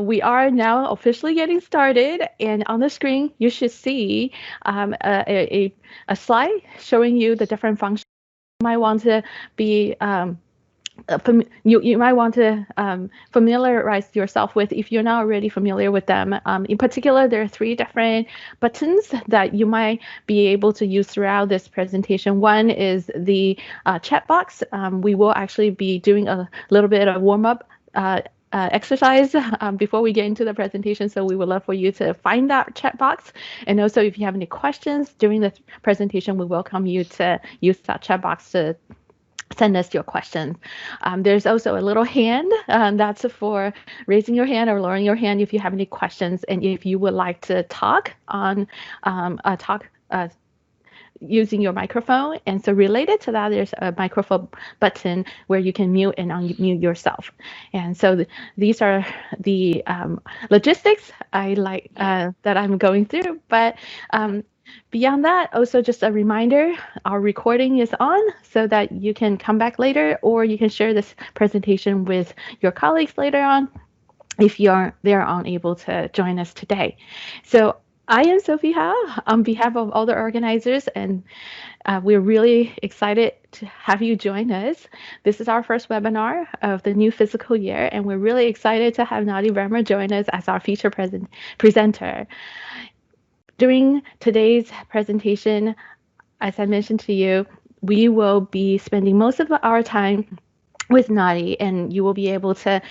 We are now officially getting started, and on the screen you should see a slide showing you the different functions. You might want to be you might want to familiarize yourself with if you're not already familiar with them. In particular, there are 3 different buttons that you might be able to use throughout this presentation. One is the chat box. We will actually be doing a little bit of warm-up exercise before we get into the presentation, so we would love for you to find that chat box. And also, if you have any questions during the presentation, we welcome you to use that chat box to send us your questions. There's also a little hand that's for raising your hand or lowering your hand if you have any questions, and if you would like to talk on using your microphone. And so related to that, there's a microphone button where you can mute and unmute yourself. And so these are the logistics that I'm going through. But beyond that, also just a reminder, our recording is on so that you can come back later, or you can share this presentation with your colleagues later on if they're unable to join us today. So I am Sophie Howe on behalf of all the organizers, and we're really excited to have you join us. This is our first webinar of the new fiscal year, and we're really excited to have Nadieh Bremer join us as our feature presenter. During today's presentation, as I mentioned to you, we will be spending most of our time with Nadieh, and you will be able to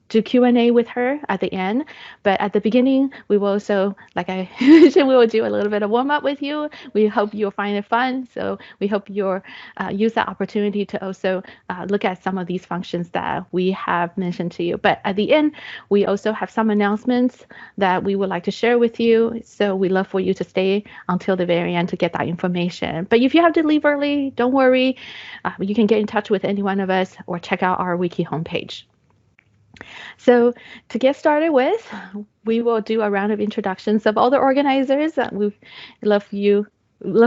do Q&A with her at the end. But at the beginning, we will also, like I mentioned, we will do a little bit of warm up with you. We hope you'll find it fun. So we hope you'll use that opportunity to also look at some of these functions that we have mentioned to you. But at the end, we also have some announcements that we would like to share with you. So we love for you to stay until the very end to get that information. But if you have to leave early, don't worry. You can get in touch with any one of us or check out our wiki homepage. So to get started with, we will do a round of introductions of all the organizers. We love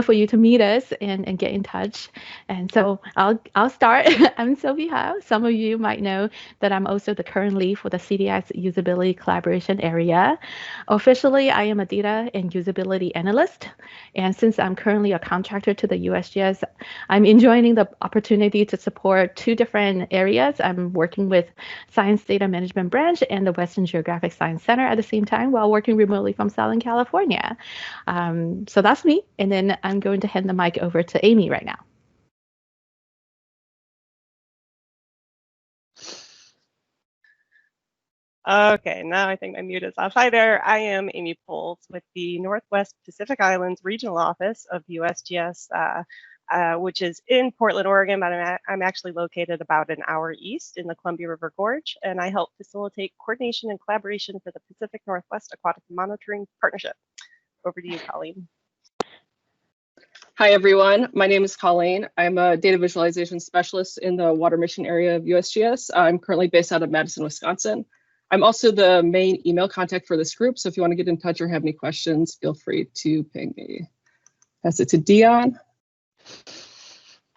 for you to meet us and get in touch. And so I'll start. I'm Sophie Howe. Some of you might know that I'm also the current lead for the CDI Usability Collaboration Area. Officially, I am a data and usability analyst. And since I'm currently a contractor to the USGS, I'm enjoying the opportunity to support 2 different areas. I'm working with Science Data Management Branch and the Western Geographic Science Center at the same time while working remotely from Southern California. So that's me. And then I'm going to hand the mic over to Amy right now. Okay, now I think my mute is off. Hi there, I am Amy Poles with the Northwest Pacific Islands Regional Office of USGS, which is in Portland, Oregon, but I'm actually located about an hour east in the Columbia River Gorge, and I help facilitate coordination and collaboration for the Pacific Northwest Aquatic Monitoring Partnership. Over to you, Colleen. Hi, everyone. My name is Colleen. I'm a data visualization specialist in the water mission area of USGS. I'm currently based out of Madison, Wisconsin. I'm also the main email contact for this group. So if you want to get in touch or have any questions, feel free to ping me. Pass it to Dion.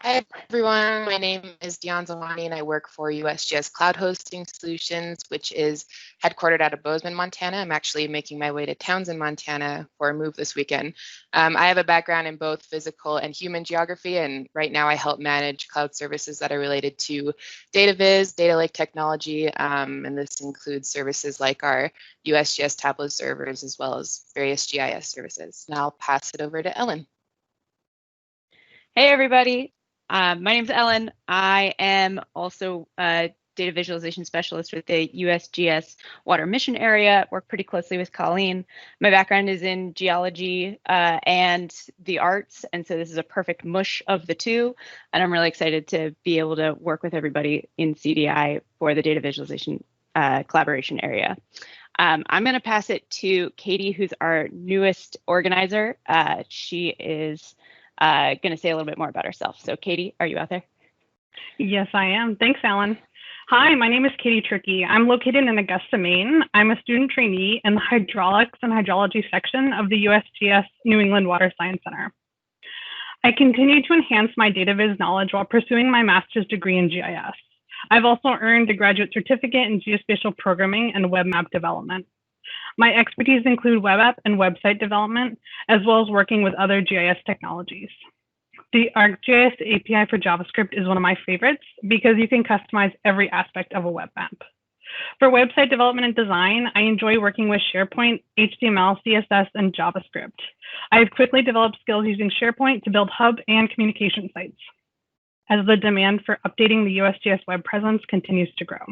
Hi, everyone. My name is Dion Zawani, and I work for USGS Cloud Hosting Solutions, which is headquartered out of Bozeman, Montana. I'm actually making my way to Townsend, Montana for a move this weekend. I have a background in both physical and human geography, and right now I help manage cloud services that are related to data viz, data lake technology, and this includes services like our USGS Tableau servers, as well as various GIS services. Now I'll pass it over to Ellen. Hey, everybody. My name is Ellen. I am also a data visualization specialist with the USGS Water Mission Area. Work pretty closely with Colleen. My background is in geology and the arts, and so this is a perfect mush of the two. And I'm really excited to be able to work with everybody in CDI for the data visualization collaboration area. I'm going to pass it to Katie, who's our newest organizer. She is going to say a little bit more about herself. So Katie, are you out there? Yes, I am. Thanks, Alan. Hi, my name is Katie Trickey. I'm located in Augusta, Maine. I'm a student trainee in the Hydraulics and Hydrology section of the USGS New England Water Science Center. I continue to enhance my data viz knowledge while pursuing my master's degree in GIS. I've also earned a graduate certificate in geospatial programming and web map development. My expertise include web app and website development, as well as working with other GIS technologies. The ArcGIS API for JavaScript is one of my favorites because you can customize every aspect of a web app. For website development and design, I enjoy working with SharePoint, HTML, CSS, and JavaScript. I have quickly developed skills using SharePoint to build hub and communication sites, as the demand for updating the USGS web presence continues to grow.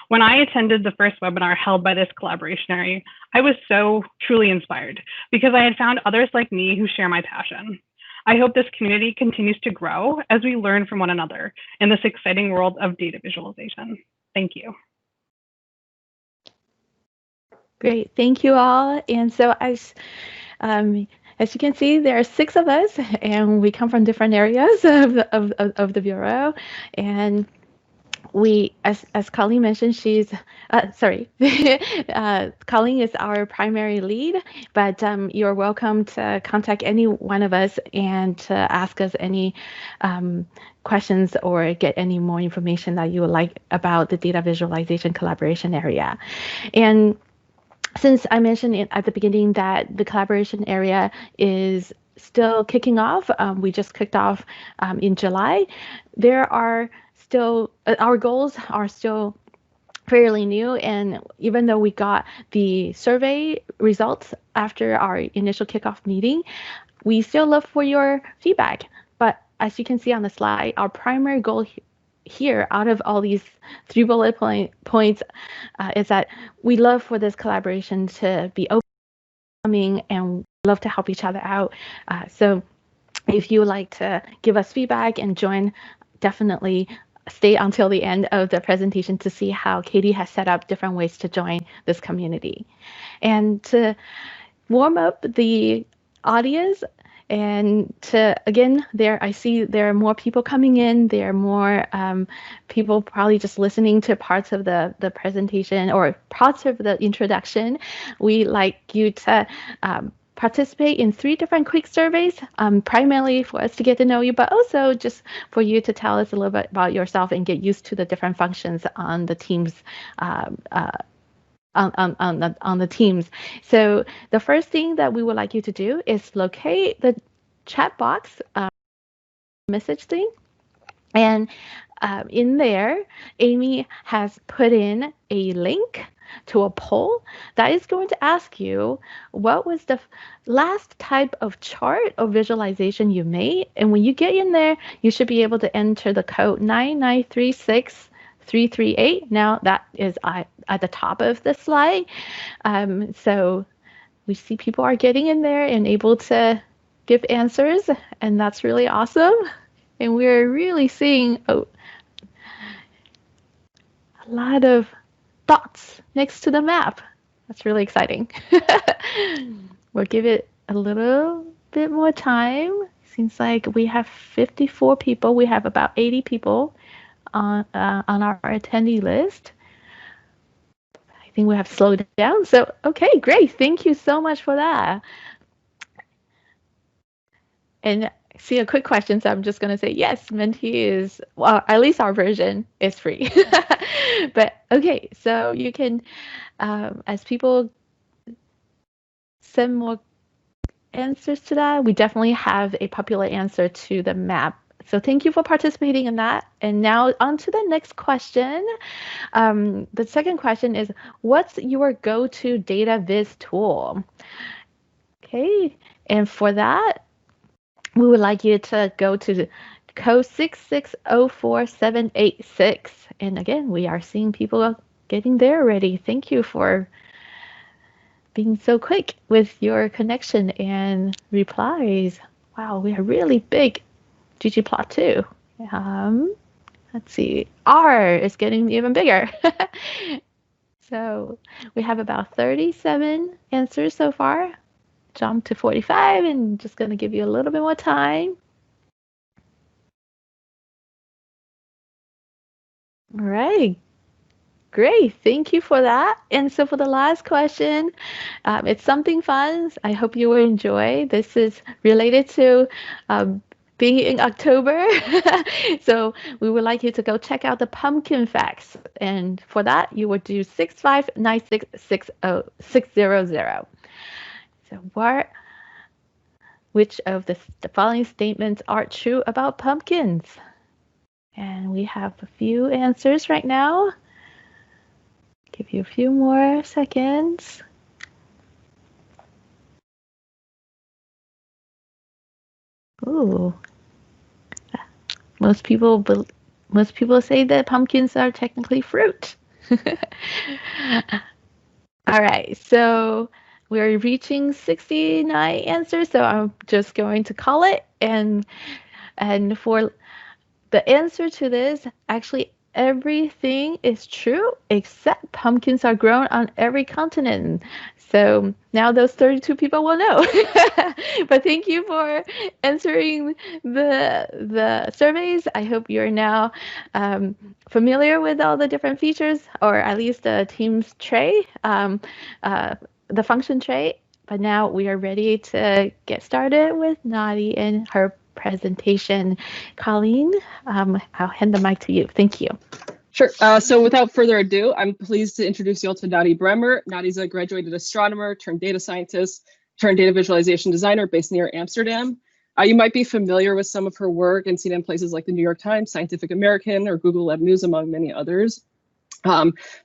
When I attended the first webinar held by this collaboration area, I was so truly inspired because I had found others like me who share my passion. I hope this community continues to grow as we learn from one another in this exciting world of data visualization. Thank you. Great, thank you all. And so as you can see, there are 6 of us, and we come from different areas of the Bureau. And we, as Colleen mentioned, she's, Colleen is our primary lead, but you're welcome to contact any one of us and to ask us any questions or get any more information that you would like about the data visualization collaboration area. And since I mentioned at the beginning that the collaboration area is still kicking off, we just kicked off in July. There are still, our goals are still fairly new, and even though we got the survey results after our initial kickoff meeting, we still love for your feedback. But as you can see on the slide, our primary goal here, out of all these 3 bullet points, is that we love for this collaboration to be open and love to help each other out. So if you would like to give us feedback and join, definitely stay until the end of the presentation to see how Katie has set up different ways to join this community. And to warm up the audience, and to, again, I see there are more people coming in. There are more people probably just listening to parts of the presentation or parts of the introduction. We like you to participate in 3 different quick surveys, primarily for us to get to know you, but also just for you to tell us a little bit about yourself and get used to the different functions on the Teams on the Teams. So the first thing that we would like you to do is locate the chat box message thing, and in there, Amy has put in a link to a poll that is going to ask you what was the last type of chart or visualization you made. And when you get in there, you should be able to enter the code 9936338. Now that is at the top of the slide. So we see people are getting in there and able to give answers, and that's really awesome. And we're really seeing a lot of dots next to the map. That's really exciting. We'll give it a little bit more time. Seems like we have 54 people. We have about 80 people on our attendee list. I think we have slowed down. So, okay, great. Thank you so much for that. And I see a quick question, so I'm just going to say yes, Menti is, well, at least our version is free. But okay, so you can, as people send more answers to that, we definitely have a popular answer to the map. So thank you for participating in that. And now on to the next question. The second question is, what's your go-to data viz tool? Okay, and for that, we would like you to go to code 6604786. And again, we are seeing people getting there already. Thank you for being so quick with your connection and replies. Wow, we are really big ggplot2. Let's see, R is getting even bigger. So we have about 37 answers so far. Jump to 45, and just going to give you a little bit more time. All right, great. Thank you for that. And so for the last question, it's something fun. I hope you will enjoy. This is related to being in October. So we would like you to go check out the pumpkin facts. And for that, you would do 659660600. So which of the following statements are true about pumpkins? And we have a few answers right now. Give you a few more seconds. Ooh. Most people say that pumpkins are technically fruit. All right, so we're reaching 69 answers, so I'm just going to call it. And for the answer to this, actually everything is true except pumpkins are grown on every continent. So now those 32 people will know. But thank you for answering the surveys. I hope you're now familiar with all the different features, or at least the Teams tray, the function tray. But now we are ready to get started with Nadieh and her presentation. Colleen, I'll hand the mic to you. Thank you. Sure. So without further ado, I'm pleased to introduce you all to Nadieh Bremer. Nadieh's a graduated astronomer, turned data scientist, turned data visualization designer based near Amsterdam. You might be familiar with some of her work and seen it in places like the New York Times, Scientific American, or Google Web News, among many others.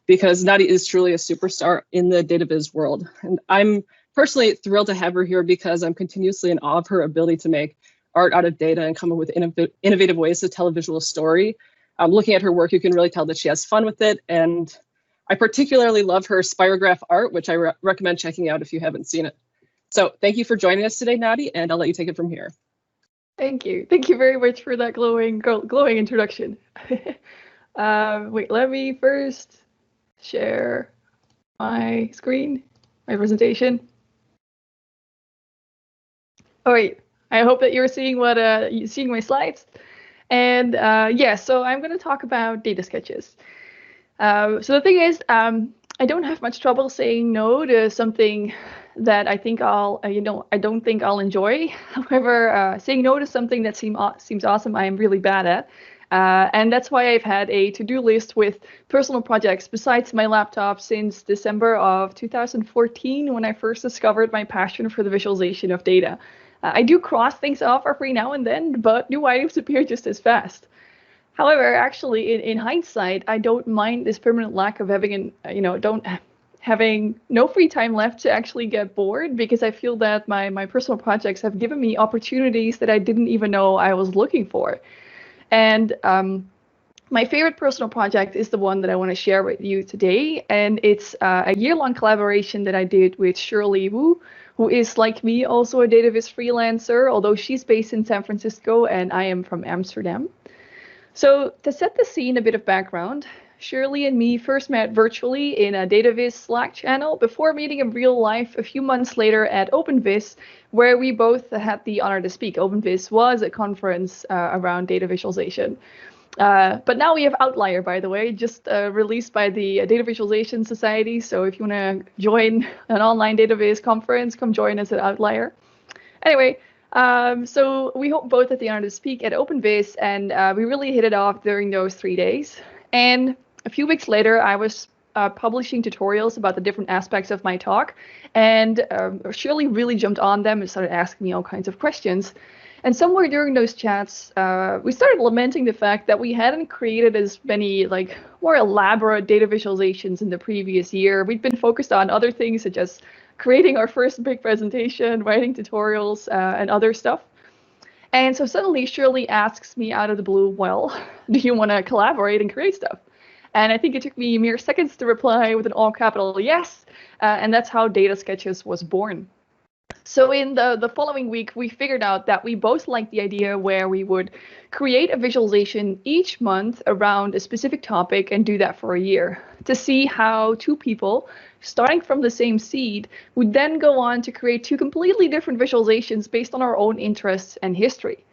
Because Nadieh is truly a superstar in the data viz world. And I'm personally thrilled to have her here because I'm continuously in awe of her ability to make art out of data and come up with innovative ways to tell a visual story. Looking at her work, you can really tell that she has fun with it. And I particularly love her spirograph art, which I recommend checking out if you haven't seen it. So thank you for joining us today, Nadieh, and I'll let you take it from here. Thank you. Thank you very much for that glowing introduction. Wait, let me first share my screen, my presentation. Oh wait, I hope that you're seeing seeing my slides. And yeah, so I'm going to talk about data sketches. So the thing is, I don't have much trouble saying no to something that I think I don't think I'll enjoy. However, saying no to something that seems awesome, I am really bad at. And that's why I've had a to-do list with personal projects besides my laptop since December of 2014, when I first discovered my passion for the visualization of data. I do cross things off every now and then, but new items appear just as fast. However, actually, in hindsight, I don't mind this permanent lack of having having no free time left to actually get bored, because I feel that my personal projects have given me opportunities that I didn't even know I was looking for. And my favorite personal project is the one that I want to share with you today. And it's a year-long collaboration that I did with Shirley Wu, who is, like me, also a data viz freelancer, although she's based in San Francisco and I am from Amsterdam. So to set the scene, a bit of background, Shirley and me first met virtually in a data viz Slack channel before meeting in real life a few months later at OpenViz, where we both had the honor to speak. OpenViz was a conference around data visualization. But now we have Outlier, by the way, just released by the Data Visualization Society. So if you want to join an online database conference, come join us at Outlier. Anyway, so we hope both at the honor to speak at OpenViz, and we really hit it off during those 3 days. And a few weeks later, I was publishing tutorials about the different aspects of my talk, and Shirley really jumped on them and started asking me all kinds of questions. And somewhere during those chats, we started lamenting the fact that we hadn't created as many more elaborate data visualizations in the previous year. We'd been focused on other things, such as creating our first big presentation, writing tutorials, and other stuff. And so suddenly Shirley asks me out of the blue, well, do you want to collaborate and create stuff? And I think it took me mere seconds to reply with an all capital yes. And that's how Data Sketches was born. So in the following week, we figured out that we both liked the idea where we would create a visualization each month around a specific topic and do that for a year to see how two people, starting from the same seed, would then go on to create two completely different visualizations based on our own interests and history.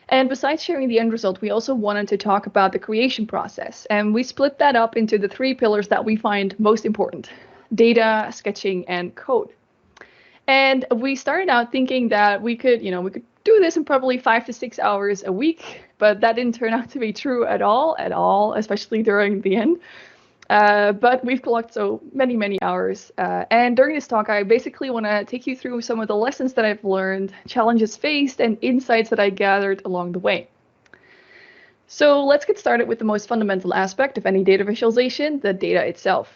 And besides sharing the end result, we also wanted to talk about the creation process. And we split that up into the 3 pillars that we find most important: data, sketching, and code. And we started out thinking that we could do this in probably 5 to 6 hours a week, but that didn't turn out to be true at all, especially during the end. But we've clocked so many hours. And during this talk, I basically want to take you through some of the lessons that I've learned, challenges faced, and insights that I gathered along the way. So let's get started with the most fundamental aspect of any data visualization, the data itself.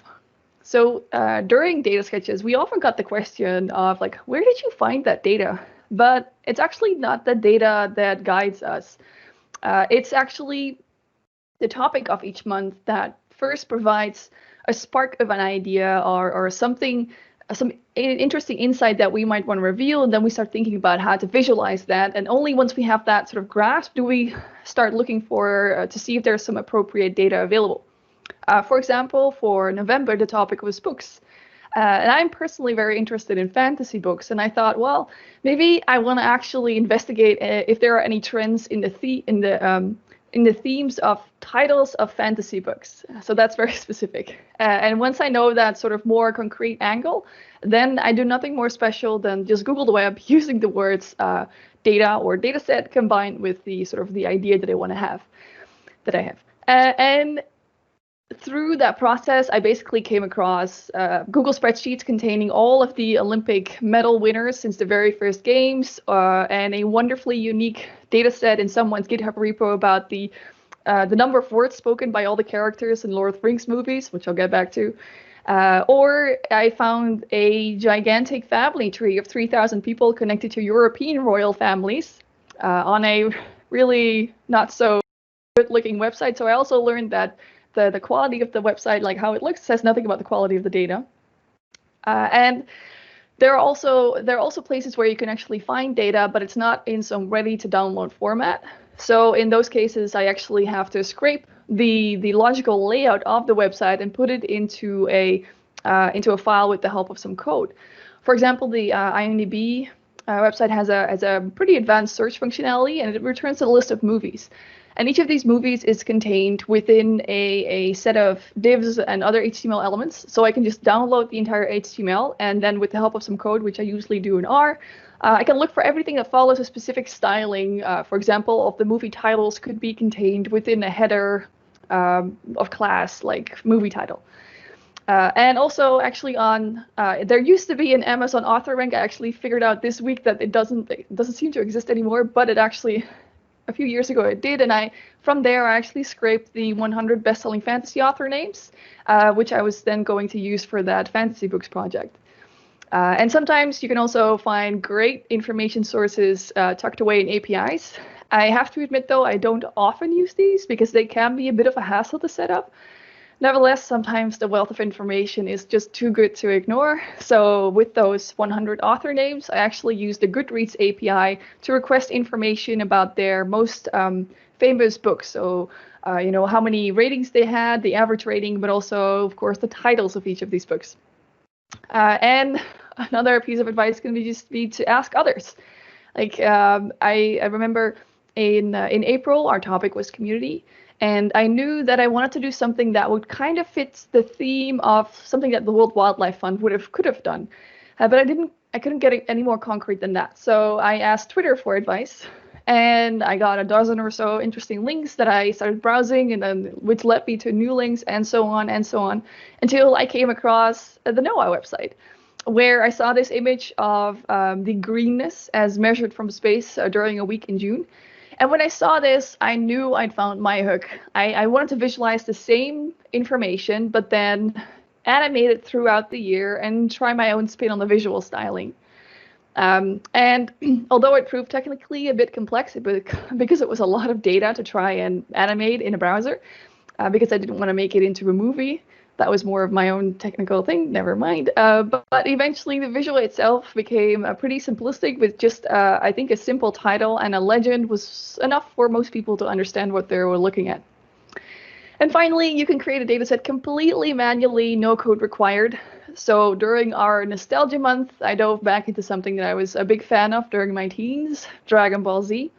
So during data sketches, we often got the question of like, where did you find that data? But it's actually not the data that guides us. It's actually the topic of each month that first provides a spark of an idea or something, some interesting insight that we might want to reveal, and then we start thinking about how to visualize that. And only once we have that sort of grasp do we start looking for to see if there's some appropriate data available. For example, for November, the topic was books. And I'm personally very interested in fantasy books, and I thought, well, maybe I want to actually investigate if there are any trends in the themes of titles of fantasy books. So that's very specific. And once I know that sort of more concrete angle, then I do nothing more special than just Google the web using the words data or data set combined with the sort of the idea that I have. And through that process, I basically came across Google spreadsheets containing all of the Olympic medal winners since the very first games, and a wonderfully unique data set in someone's GitHub repo about the number of words spoken by all the characters in Lord of the Rings movies, which I'll get back to. Or I found a gigantic family tree of 3,000 people connected to European royal families on a really not so good-looking website. So I also learned that the quality of the website, like how it looks, says nothing about the quality of the data. And there are also places where you can actually find data, but it's not in some ready-to-download format. So in those cases, I actually have to scrape the logical layout of the website and put it into a file with the help of some code. For example, the IMDb website has a pretty advanced search functionality, and it returns a list of movies. And each of these movies is contained within a set of divs and other HTML elements. So I can just download the entire HTML, and then with the help of some code, which I usually do in R, I can look for everything that follows a specific styling. For example, of the movie titles could be contained within a header of class, like movie title. And also actually on, there used to be an Amazon author rank. I actually figured out this week that it doesn't seem to exist anymore, but it actually, a few years ago it did, and from there I actually scraped the 100 best-selling fantasy author names, which I was then going to use for that fantasy books project. And sometimes you can also find great information sources tucked away in APIs. I have to admit, though, I don't often use these because they can be a bit of a hassle to set up. Nevertheless, sometimes the wealth of information is just too good to ignore. So with those 100 author names, I actually use the Goodreads API to request information about their most famous books. So, how many ratings they had, the average rating, but also, of course, the titles of each of these books. And another piece of advice can be to ask others. Like I remember in April, our topic was community. And I knew that I wanted to do something that would kind of fit the theme of something that the World Wildlife Fund could have done. But I couldn't get any more concrete than that. So I asked Twitter for advice, and I got a dozen or so interesting links that I started browsing, and then which led me to new links and so on, until I came across the NOAA website, where I saw this image of the greenness as measured from space during a week in June. And when I saw this, I knew I'd found my hook. I wanted to visualize the same information, but then animate it throughout the year and try my own spin on the visual styling. And although it proved technically a bit complex, because it was a lot of data to try and animate in a browser, because I didn't want to make it into a movie. That was more of my own technical thing, never mind. But eventually the visual itself became pretty simplistic with just, I think, a simple title and a legend was enough for most people to understand what they were looking at. And finally, you can create a dataset completely manually, no code required. So during our nostalgia month, I dove back into something that I was a big fan of during my teens, Dragon Ball Z.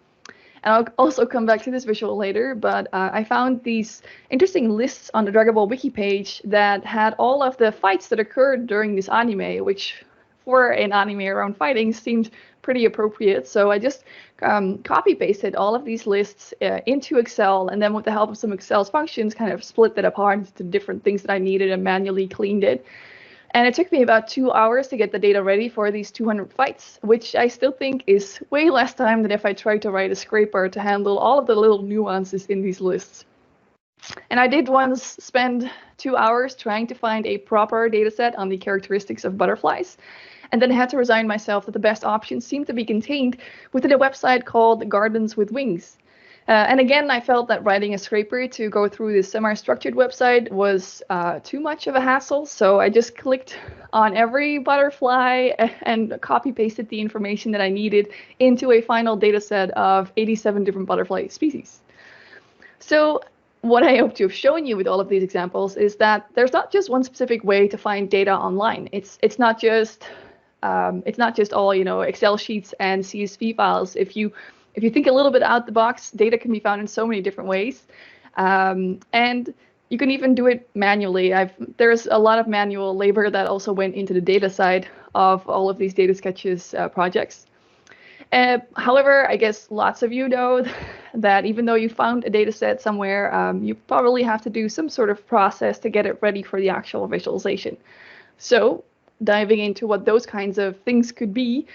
And I'll also come back to this visual later, but I found these interesting lists on the Dragon Ball wiki page that had all of the fights that occurred during this anime, which for an anime around fighting seemed pretty appropriate. So I just copy pasted all of these lists into Excel, and then with the help of some Excel's functions, kind of split that apart into different things that I needed and manually cleaned it. And it took me about 2 hours to get the data ready for these 200 fights, which I still think is way less time than if I tried to write a scraper to handle all of the little nuances in these lists. And I did once spend 2 hours trying to find a proper data set on the characteristics of butterflies, and then had to resign myself that the best options seemed to be contained within a website called Gardens with Wings. And again, I felt that writing a scraper to go through this semi-structured website was too much of a hassle, so I just clicked on every butterfly and copy-pasted the information that I needed into a final data set of 87 different butterfly species. So what I hope to have shown you with all of these examples is that there's not just one specific way to find data online. It's not just all Excel sheets and CSV files. If you think a little bit out the box, data can be found in so many different ways, and you can even do it manually. There's a lot of manual labor that also went into the data side of all of these data sketches projects. However, I guess lots of you know that even though you found a data set somewhere, you probably have to do some sort of process to get it ready for the actual visualization. So diving into what those kinds of things could be,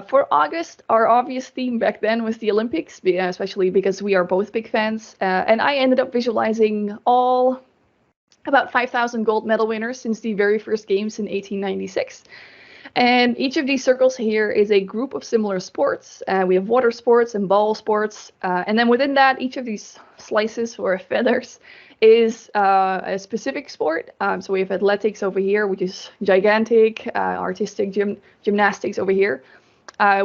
for August, our obvious theme back then was the Olympics, especially because we are both big fans. And I ended up visualizing about 5,000 gold medal winners since the very first games in 1896. And each of these circles here is a group of similar sports. We have water sports and ball sports. And then within that, each of these slices or feathers is a specific sport. So we have athletics over here, which is gigantic, artistic gymnastics over here.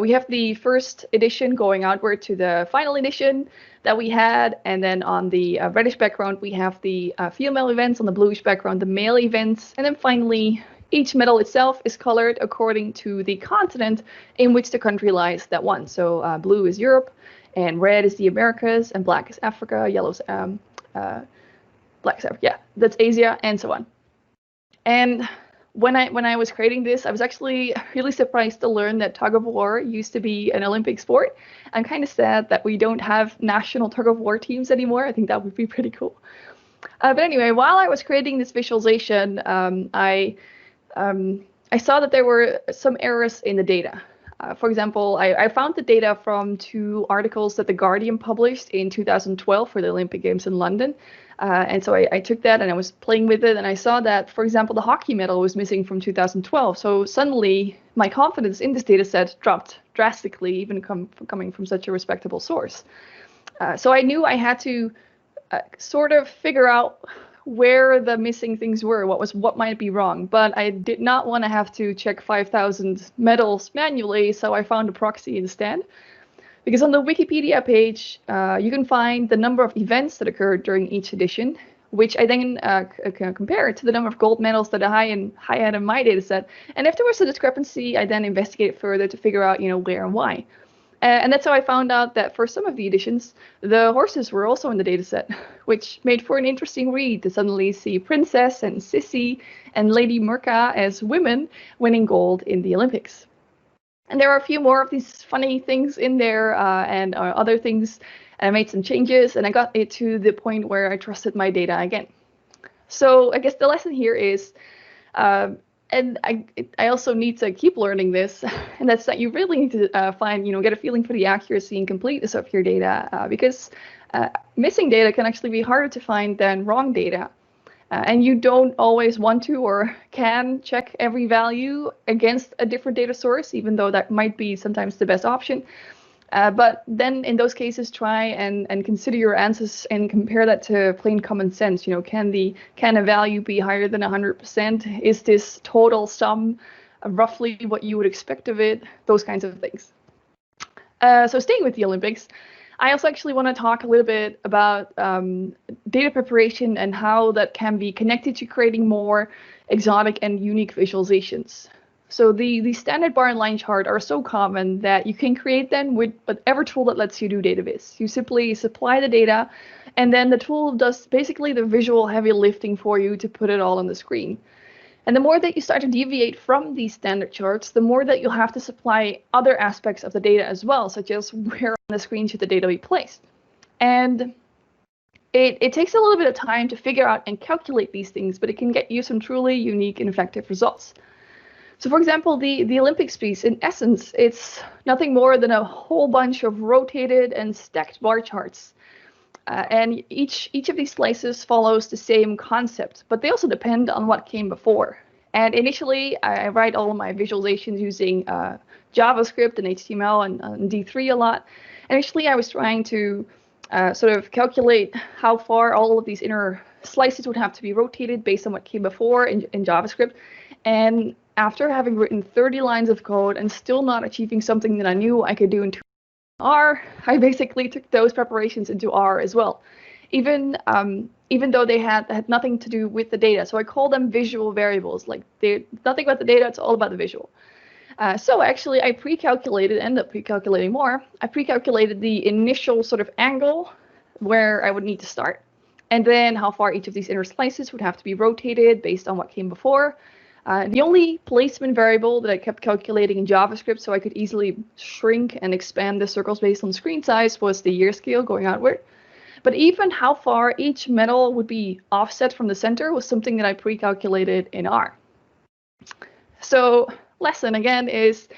We have the first edition going outward to the final edition that we had. And then on the reddish background, we have the female events. On the bluish background, the male events. And then finally, each medal itself is colored according to the continent in which the country lies that won. So blue is Europe, and red is the Americas, and black is Africa, yellow is black is Africa, yeah, that's Asia, and so on. And when I was creating this, I was actually really surprised to learn that tug of war used to be an Olympic sport. I'm kind of sad that we don't have national tug of war teams anymore. I think that would be pretty cool. But anyway, while I was creating this visualization, I saw that there were some errors in the data. For example, I found the data from 2 articles that The Guardian published in 2012 for the Olympic Games in London. And so I took that and I was playing with it, and I saw that, for example, the hockey medal was missing from 2012. So suddenly my confidence in this data set dropped drastically, even coming from such a respectable source. So I knew I had to sort of figure out where the missing things were, what might be wrong, but I did not want to have to check 5,000 medals manually, so I found a proxy instead. Because on the Wikipedia page, you can find the number of events that occurred during each edition, which I then compare to the number of gold medals that I had in my data set. And if there was a discrepancy, I then investigated further to figure out, where and why. And that's how I found out that for some of the editions, the horses were also in the dataset, which made for an interesting read to suddenly see Princess and Sissy and Lady Murka as women winning gold in the Olympics. And there are a few more of these funny things in there and other things. And I made some changes, and I got it to the point where I trusted my data again. So I guess the lesson here is, and I also need to keep learning this, and that's that you really need to get a feeling for the accuracy and completeness of your data, because missing data can actually be harder to find than wrong data. And you don't always want to or can check every value against a different data source, even though that might be sometimes the best option. But then in those cases, try and consider your answers and compare that to plain common sense. Can a value be higher than 100%? Is this total sum roughly what you would expect of it? Those kinds of things. So staying with the Olympics, I also actually want to talk a little bit about data preparation and how that can be connected to creating more exotic and unique visualizations. So the standard bar and line chart are so common that you can create them with whatever tool that lets you do data viz. You simply supply the data, and then the tool does basically the visual heavy lifting for you to put it all on the screen. And the more that you start to deviate from these standard charts, the more that you'll have to supply other aspects of the data as well, such as where on the screen should the data be placed. And it takes a little bit of time to figure out and calculate these things, but it can get you some truly unique and effective results. So for example, the Olympics piece, in essence, it's nothing more than a whole bunch of rotated and stacked bar charts. And each of these slices follows the same concept, but they also depend on what came before. And initially, I write all of my visualizations using JavaScript and HTML and D3 a lot. Initially, I was trying to sort of calculate how far all of these inner slices would have to be rotated based on what came before in JavaScript. And after having written 30 lines of code and still not achieving something that I knew I could do in R, I basically took those preparations into R as well, even though they had nothing to do with the data. So I call them visual variables. Like they're nothing about the data; it's all about the visual. So actually, I ended up pre-calculating more. I pre-calculated the initial sort of angle where I would need to start, and then how far each of these inner slices would have to be rotated based on what came before. The only placement variable that I kept calculating in JavaScript so I could easily shrink and expand the circles based on screen size was the year scale going outward. But even how far each metal would be offset from the center was something that I pre-calculated in R. So lesson again is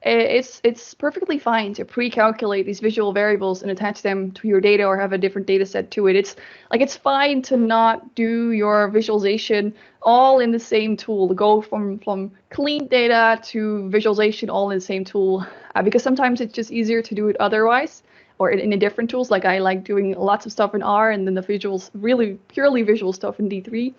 it's perfectly fine to pre-calculate these visual variables and attach them to your data or have a different data set to it. It's fine to not do your visualization all in the same tool, to go from clean data to visualization all in the same tool, because sometimes it's just easier to do it otherwise or in different tools. Like I like doing lots of stuff in R and then the visuals, really purely visual stuff in D3.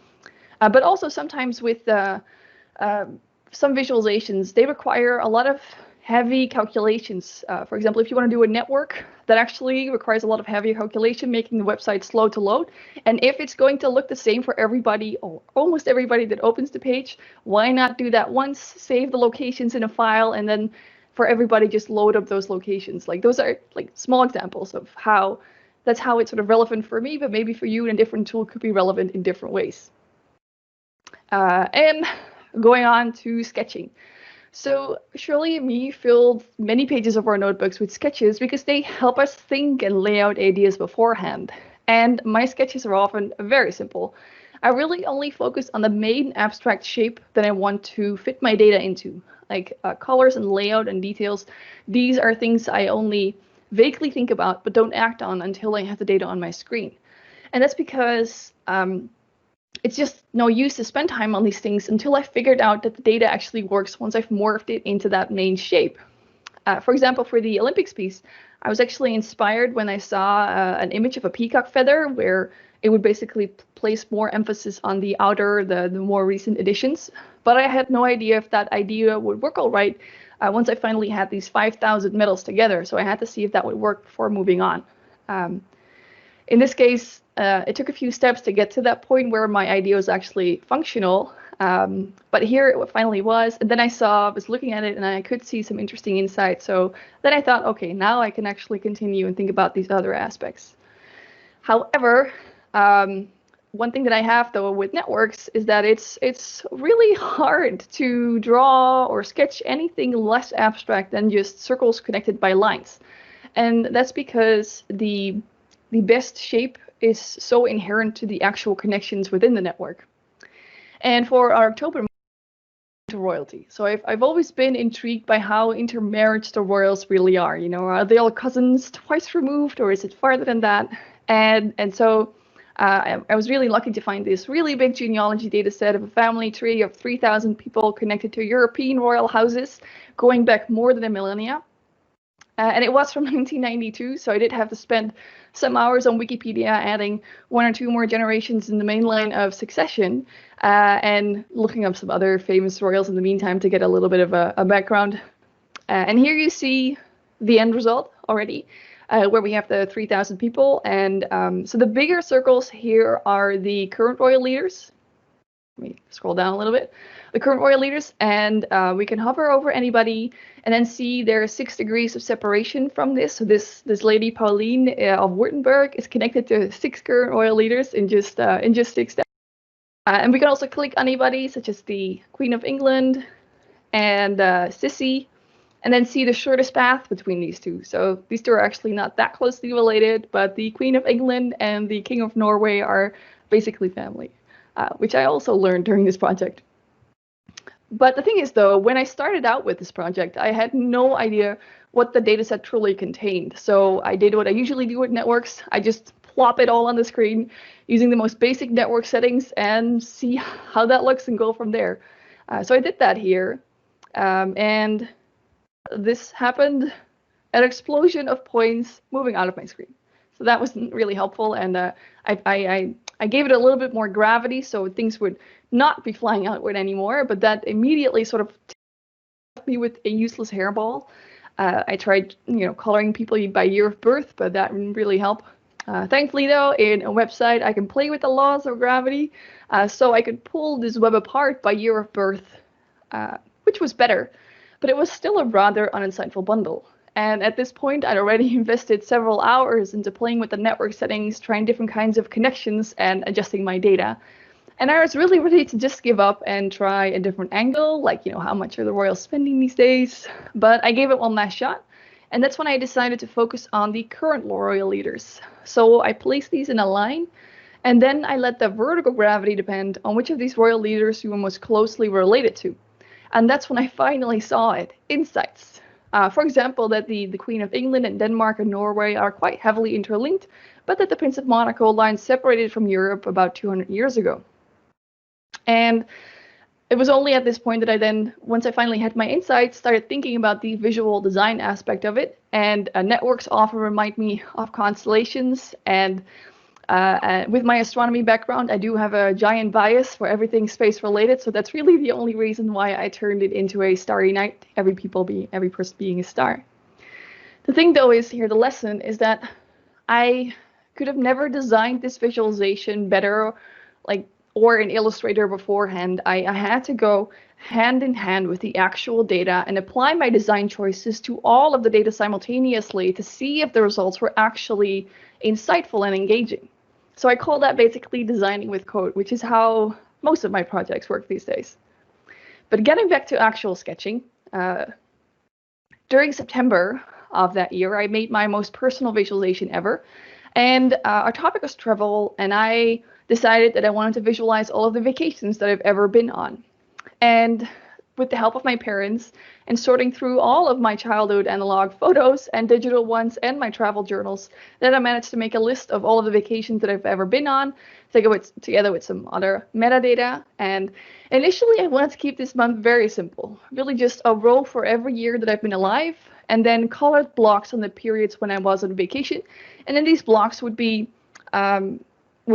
But also sometimes with some visualizations, they require a lot of heavy calculations. For example, if you want to do a network, that actually requires a lot of heavy calculation, making the website slow to load. And if it's going to look the same for everybody, or almost everybody that opens the page, why not do that once, save the locations in a file, and then for everybody just load up those locations. Like those are like small examples of how it's sort of relevant for me, but maybe for you in a different tool could be relevant in different ways. And going on to sketching. So Shirley and me filled many pages of our notebooks with sketches because they help us think and lay out ideas beforehand. And my sketches are often very simple. I really only focus on the main abstract shape that I want to fit my data into, like colors and layout and details. These are things I only vaguely think about but don't act on until I have the data on my screen. And that's because it's just no use to spend time on these things until I figured out that the data actually works once I've morphed it into that main shape. For example, for the Olympics piece, I was actually inspired when I saw an image of a peacock feather where it would basically place more emphasis on the outer, the more recent editions. But I had no idea if that idea would work all right once I finally had these 5,000 medals together. So I had to see if that would work before moving on. In this case, it took a few steps to get to that point where my idea was actually functional. But here it finally was. And then I was looking at it and I could see some interesting insights. So then I thought, okay, now I can actually continue and think about these other aspects. However, one thing that I have though with networks is that it's really hard to draw or sketch anything less abstract than just circles connected by lines. And that's because the best shape is so inherent to the actual connections within the network. And for our October to royalty. So I've always been intrigued by how intermarried the royals really are. You know, are they all cousins twice removed, or is it farther than that? And so I was really lucky to find this really big genealogy data set of a family tree of 3,000 people connected to European royal houses going back more than a millennia. And it was from 1992, so I did have to spend some hours on Wikipedia adding one or two more generations in the main line of succession and looking up some other famous royals in the meantime to get a little bit of a background. And here you see the end result already, where we have the 3,000 people. And so the bigger circles here are the current royal leaders. Let me scroll down a little bit. The current royal leaders, and we can hover over anybody and then see there are 6 degrees of separation from this. So this lady Pauline of Württemberg is connected to 6 current royal leaders in just 6 steps. And we can also click anybody, such as the Queen of England and Sissy, and then see the shortest path between these two. So these two are actually not that closely related, but the Queen of England and the King of Norway are basically family, which I also learned during this project. But the thing is, though, when I started out with this project, I had no idea what the dataset truly contained. So I did what I usually do with networks. I just plop it all on the screen using the most basic network settings and see how that looks and go from there. So I did that here. And this happened, an explosion of points moving out of my screen. So that wasn't really helpful. And I gave it a little bit more gravity so things would not be flying outward anymore, but that immediately sort of left me with a useless hairball. I tried, coloring people by year of birth, but that didn't really help. Thankfully, though, in a website, I can play with the laws of gravity, so I could pull this web apart by year of birth, which was better, but it was still a rather uninsightful bundle. And at this point, I'd already invested several hours into playing with the network settings, trying different kinds of connections, and adjusting my data. And I was really ready to just give up and try a different angle, like, how much are the royals spending these days? But I gave it one last shot. And that's when I decided to focus on the current royal leaders. So I placed these in a line, and then I let the vertical gravity depend on which of these royal leaders you were most closely related to. And that's when I finally saw it, insights. For example, that the Queen of England and Denmark and Norway are quite heavily interlinked, but that the Prince of Monaco line separated from Europe about 200 years ago. And it was only at this point that I then, once I finally had my insights, started thinking about the visual design aspect of it. And networks often remind me of constellations. And with my astronomy background, I do have a giant bias for everything space related. So that's really the only reason why I turned it into a starry night, every person being a star. The thing, though, is here, the lesson is that I could have never designed this visualization better, or in Illustrator beforehand. I had to go hand in hand with the actual data and apply my design choices to all of the data simultaneously to see if the results were actually insightful and engaging. So I call that basically designing with code, which is how most of my projects work these days. But getting back to actual sketching, during September of that year, I made my most personal visualization ever. And our topic was travel, and I decided that I wanted to visualize all of the vacations that I've ever been on. And with the help of my parents and sorting through all of my childhood analog photos and digital ones and my travel journals, then I managed to make a list of all of the vacations that I've ever been on, together with some other metadata. And initially, I wanted to keep this month very simple, really just a row for every year that I've been alive, and then colored blocks on the periods when I was on vacation. And then these blocks would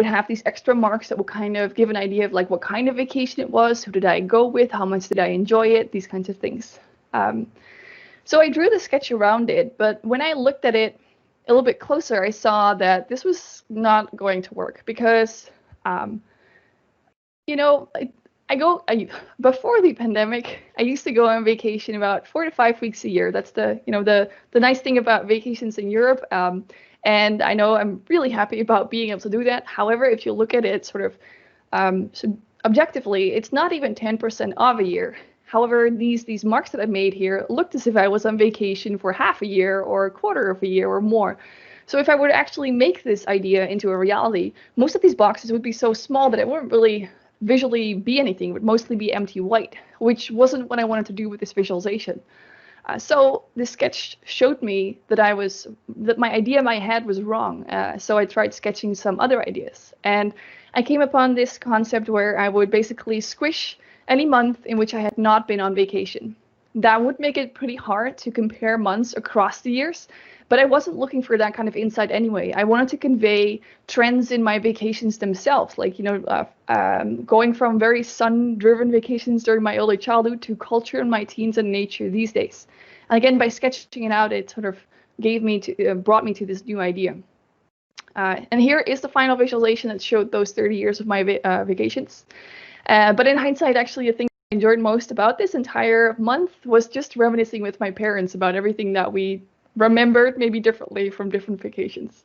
have these extra marks that would kind of give an idea of what kind of vacation it was, who did I go with, how much did I enjoy it, these kinds of things. So I drew the sketch around it, but when I looked at it a little bit closer, I saw that this was not going to work because, before the pandemic, I used to go on vacation about 4 to 5 weeks a year. That's the nice thing about vacations in Europe. And I know I'm really happy about being able to do that. However, if you look at it sort of objectively, it's not even 10% of a year. However, these marks that I made here looked as if I was on vacation for half a year or a quarter of a year or more. So if I were to actually make this idea into a reality, most of these boxes would be so small that it wouldn't really visually be anything. It would mostly be empty white, which wasn't what I wanted to do with this visualization. So this sketch showed me that my idea in my head was wrong. So I tried sketching some other ideas. And I came upon this concept where I would basically squish any month in which I had not been on vacation. That would make it pretty hard to compare months across the years, but I wasn't looking for that kind of insight anyway. I wanted to convey trends in my vacations themselves, going from very sun-driven vacations during my early childhood to culture in my teens and nature these days. And again, by sketching it out, it sort of brought me to this new idea. And here is the final visualization that showed those 30 years of my vacations. But in hindsight, actually, the thing I enjoyed most about this entire month was just reminiscing with my parents about everything that we remembered maybe differently from different vacations.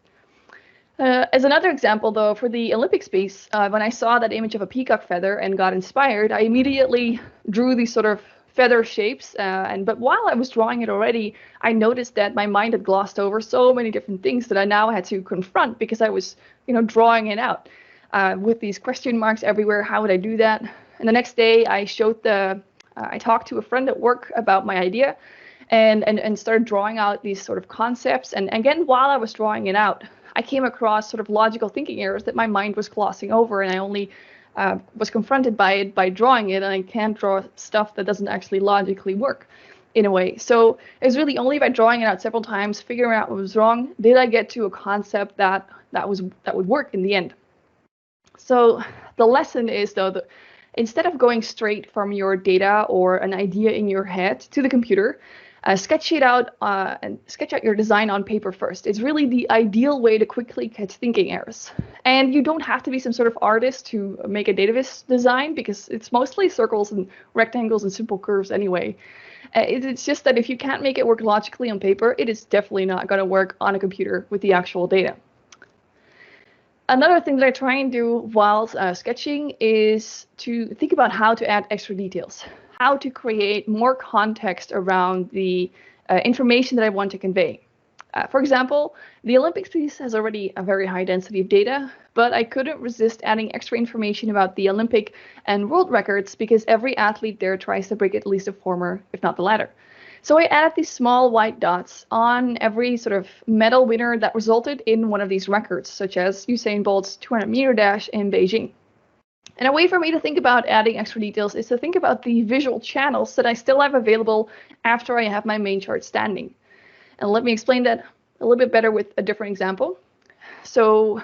As another example, though, for the Olympics piece, when I saw that image of a peacock feather and got inspired, I immediately drew these sort of feather shapes. But while I was drawing it already, I noticed that my mind had glossed over so many different things that I now had to confront because I was, drawing it out with these question marks everywhere. How would I do that? And the next day, I talked to a friend at work about my idea, and started drawing out these sort of concepts. And again, while I was drawing it out, I came across sort of logical thinking errors that my mind was glossing over, and I only was confronted by it by drawing it, and I can't draw stuff that doesn't actually logically work in a way. So it's really only by drawing it out several times, figuring out what was wrong, did I get to a concept that would work in the end. So the lesson is, though, that instead of going straight from your data or an idea in your head to the computer, sketch it out and sketch out your design on paper first. It's really the ideal way to quickly catch thinking errors. And you don't have to be some sort of artist to make a data viz design, because it's mostly circles and rectangles and simple curves anyway. It's just that if you can't make it work logically on paper, it is definitely not going to work on a computer with the actual data. Another thing that I try and do while sketching is to think about how to add extra details, how to create more context around the information that I want to convey. For example, the Olympics piece has already a very high density of data, but I couldn't resist adding extra information about the Olympic and world records because every athlete there tries to break at least a former, if not the latter. So I added these small white dots on every sort of medal winner that resulted in one of these records, such as Usain Bolt's 200-meter dash in Beijing. And a way for me to think about adding extra details is to think about the visual channels that I still have available after I have my main chart standing. And let me explain that a little bit better with a different example. So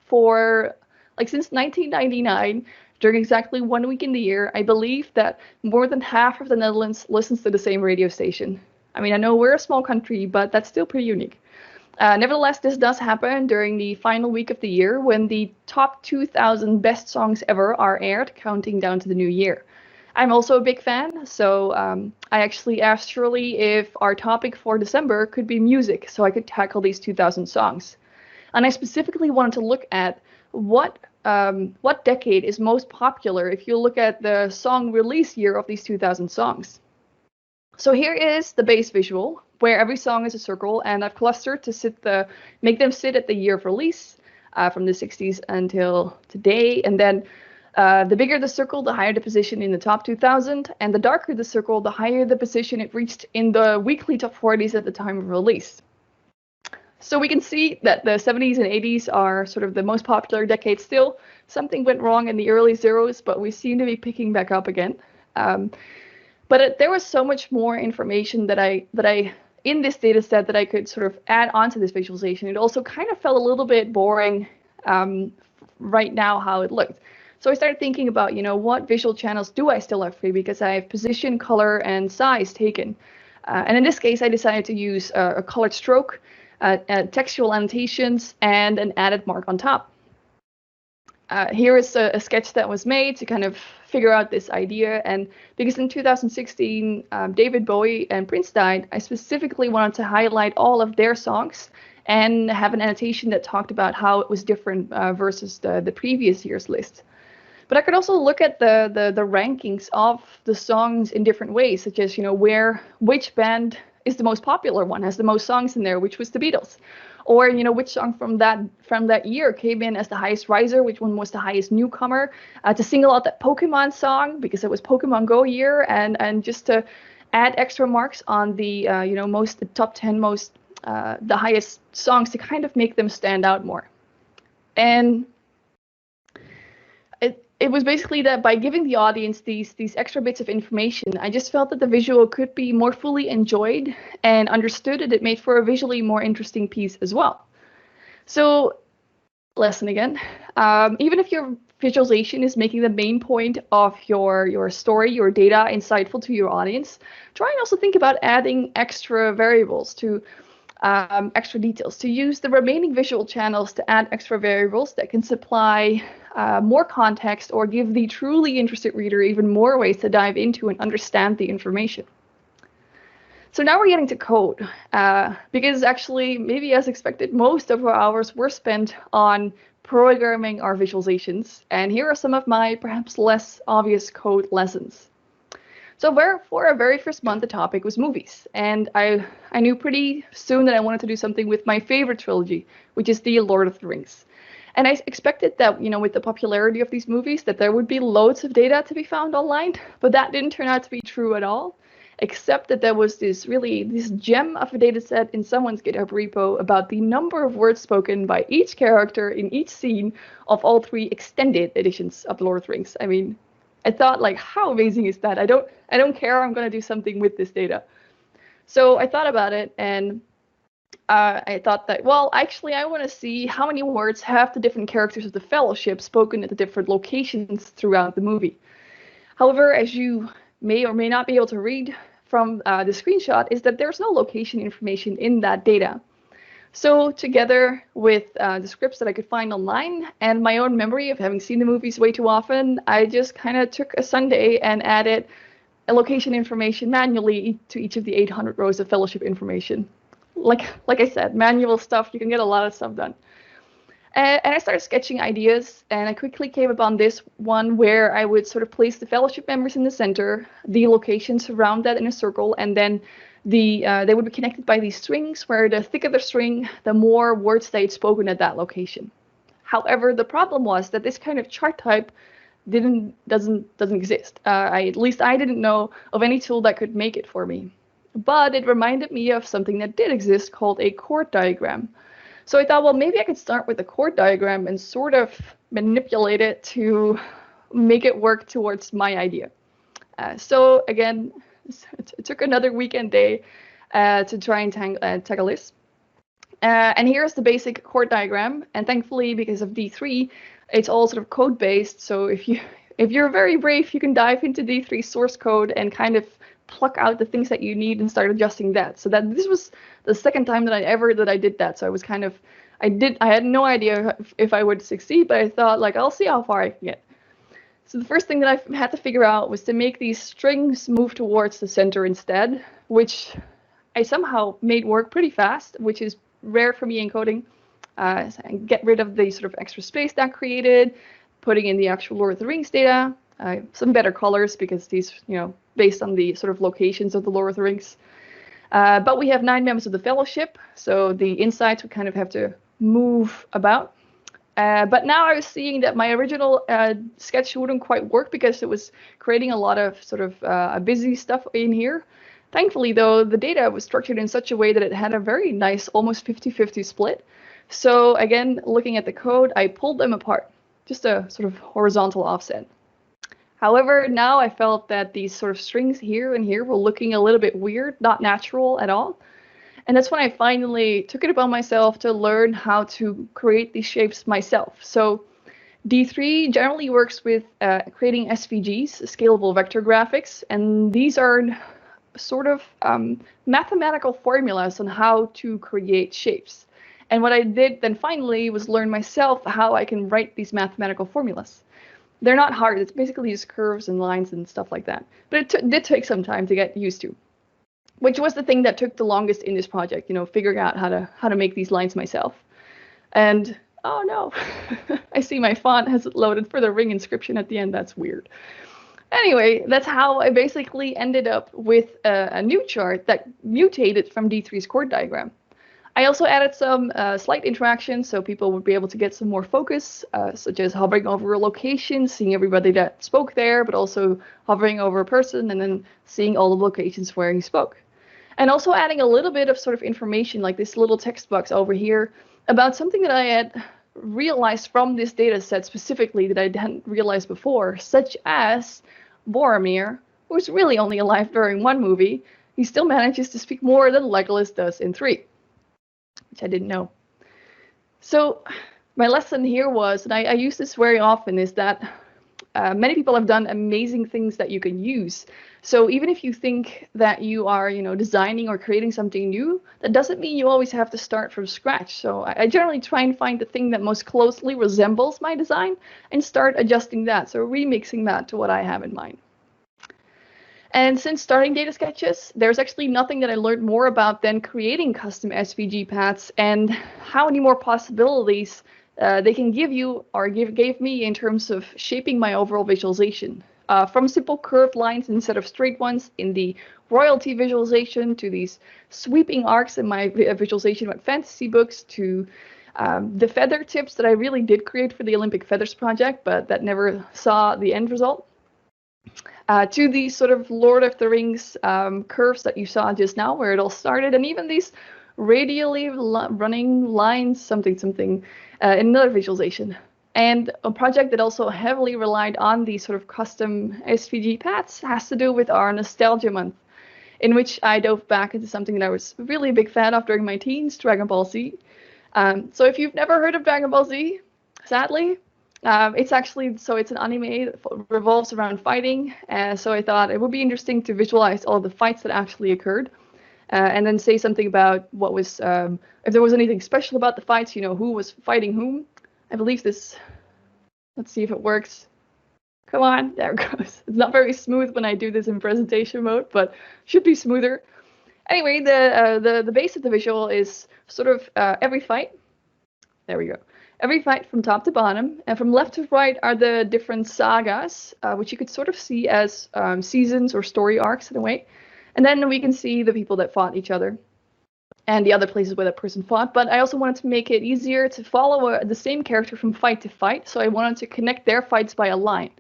since 1999, during exactly 1 week in the year, I believe that more than half of the Netherlands listens to the same radio station. I mean, I know we're a small country, but that's still pretty unique. Nevertheless, this does happen during the final week of the year when the top 2,000 best songs ever are aired, counting down to the new year. I'm also a big fan, so I actually asked Shirley if our topic for December could be music, so I could tackle these 2,000 songs. And I specifically wanted to look at what decade is most popular if you look at the song release year of these 2,000 songs. So here is the base visual, where every song is a circle, and I've clustered to make them sit at the year of release from the 60s until today. And then the bigger the circle, the higher the position in the top 2,000, and the darker the circle, the higher the position it reached in the weekly top 40s at the time of release. So we can see that the 70s and 80s are sort of the most popular decades still. Something went wrong in the early zeros, but we seem to be picking back up again. There was so much more information that I in this data set that I could sort of add onto this visualization. It also kind of felt a little bit boring right now how it looked. So I started thinking about, what visual channels do I still have free, because I have position, color, and size taken. And in this case, I decided to use a colored stroke, textual annotations, and an added mark on top. Here is a sketch that was made to kind of figure out this idea. And because in 2016, David Bowie and Prince died, I specifically wanted to highlight all of their songs and have an annotation that talked about how it was different versus the previous year's list. But I could also look at the rankings of the songs in different ways, such as, which band is the most popular one, has the most songs in there, which was the Beatles. Or, which song from that year came in as the highest riser, which one was the highest newcomer, to single out that Pokemon song because it was Pokemon Go year, and just to add extra marks on the, the top 10 most, the highest songs to kind of make them stand out more. And it was basically that by giving the audience these extra bits of information, I just felt that the visual could be more fully enjoyed and understood, and it made for a visually more interesting piece as well. So, lesson again, even if your visualization is making the main point of your story, your data insightful to your audience, try and also think about adding extra variables to extra details, to use the remaining visual channels to add extra variables that can supply more context or give the truly interested reader even more ways to dive into and understand the information. So now we're getting to code, because actually, maybe as expected, most of our hours were spent on programming our visualizations. And here are some of my perhaps less obvious code lessons. So for our very first month, the topic was movies. And I knew pretty soon that I wanted to do something with my favorite trilogy, which is the Lord of the Rings. And I expected that, with the popularity of these movies, that there would be loads of data to be found online, but that didn't turn out to be true at all, except that there was this gem of a data set in someone's GitHub repo about the number of words spoken by each character in each scene of all 3 extended editions of Lord of the Rings. I mean, I thought, like, how amazing is that? I don't care, I'm going to do something with this data. So I thought about it, and I thought that, well, actually, I want to see how many words have the different characters of the Fellowship spoken at the different locations throughout the movie. However, as you may or may not be able to read from the screenshot, is that there's no location information in that data. So together with the scripts that I could find online and my own memory of having seen the movies way too often, I just kind of took a Sunday and added a location information manually to each of the 800 rows of Fellowship information. Like I said, manual stuff, you can get a lot of stuff done. And I started sketching ideas, and I quickly came upon this one where I would sort of place the Fellowship members in the center, the locations around that in a circle, and then they would be connected by these strings, where the thicker the string, the more words they'd spoken at that location. However, the problem was that this kind of chart type doesn't exist. At least I didn't know of any tool that could make it for me. But it reminded me of something that did exist called a chord diagram. So I thought, well, maybe I could start with a chord diagram and sort of manipulate it to make it work towards my idea. So again, it took another weekend day to try and tackle this. And here's the basic chord diagram. And thankfully, because of D3, it's all sort of code-based. So if you're very brave, you can dive into D3 source code and kind of pluck out the things that you need and start adjusting that. So that this was the second time that I did that. So I was kind of, I had no idea if I would succeed, but I thought, like, I'll see how far I can get. So the first thing that I had to figure out was to make these strings move towards the center instead, which I somehow made work pretty fast, which is rare for me in coding. So get rid of the sort of extra space that created, putting in the actual Lord of the Rings data, some better colors because these, based on the sort of locations of the Lord of the Rings. But we have 9 members of the Fellowship, so the insights would kind of have to move about. But now I was seeing that my original sketch wouldn't quite work because it was creating a lot of sort of busy stuff in here. Thankfully, though, the data was structured in such a way that it had a very nice, almost 50-50 split. So again, looking at the code, I pulled them apart, just a sort of horizontal offset. However, now I felt that these sort of strings here and here were looking a little bit weird, not natural at all. And that's when I finally took it upon myself to learn how to create these shapes myself. So D3 generally works with creating SVGs, scalable vector graphics, and these are sort of mathematical formulas on how to create shapes. And what I did then finally was learn myself how I can write these mathematical formulas. They're not hard, it's basically just curves and lines and stuff like that. But it did take some time to get used to, which was the thing that took the longest in this project, figuring out how to make these lines myself. And oh no, I see my font has it loaded for the ring inscription at the end, that's weird. Anyway, that's how I basically ended up with a new chart that mutated from D3's chord diagram. I also added some slight interactions so people would be able to get some more focus, such as hovering over a location, seeing everybody that spoke there, but also hovering over a person and then seeing all the locations where he spoke. And also adding a little bit of sort of information, like this little text box over here, about something that I had realized from this data set specifically that I hadn't realized before, such as Boromir, who's really only alive during 1 movie, he still manages to speak more than Legolas does in 3. Which I didn't know. So my lesson here was, and I use this very often, is that many people have done amazing things that you can use. So even if you think that you are, designing or creating something new, that doesn't mean you always have to start from scratch. So I generally try and find the thing that most closely resembles my design and start adjusting that. So remixing that to what I have in mind. And since starting data sketches, there's actually nothing that I learned more about than creating custom SVG paths and how many more possibilities they can give you or gave me in terms of shaping my overall visualization. From simple curved lines instead of straight ones in the royalty visualization to these sweeping arcs in my visualization about fantasy books to the feather tips that I really did create for the Olympic Feathers project, but that never saw the end result. To these sort of Lord of the Rings curves that you saw just now, where it all started, and even these radially running lines, something, in another visualization. And a project that also heavily relied on these sort of custom SVG paths has to do with our Nostalgia Month, in which I dove back into something that I was really a big fan of during my teens, Dragon Ball Z. So if you've never heard of Dragon Ball Z, sadly, it's an anime that revolves around fighting. So I thought it would be interesting to visualize all the fights that actually occurred, and then say something about what was, if there was anything special about the fights, who was fighting whom. I believe this, let's see if it works. Come on, there it goes. It's not very smooth when I do this in presentation mode, but should be smoother. Anyway, the base of the visual is sort of every fight. There we go. Every fight from top to bottom, and from left to right are the different sagas, which you could sort of see as seasons or story arcs in a way. And then we can see the people that fought each other and the other places where that person fought. But I also wanted to make it easier to follow the same character from fight to fight, so I wanted to connect their fights by a line.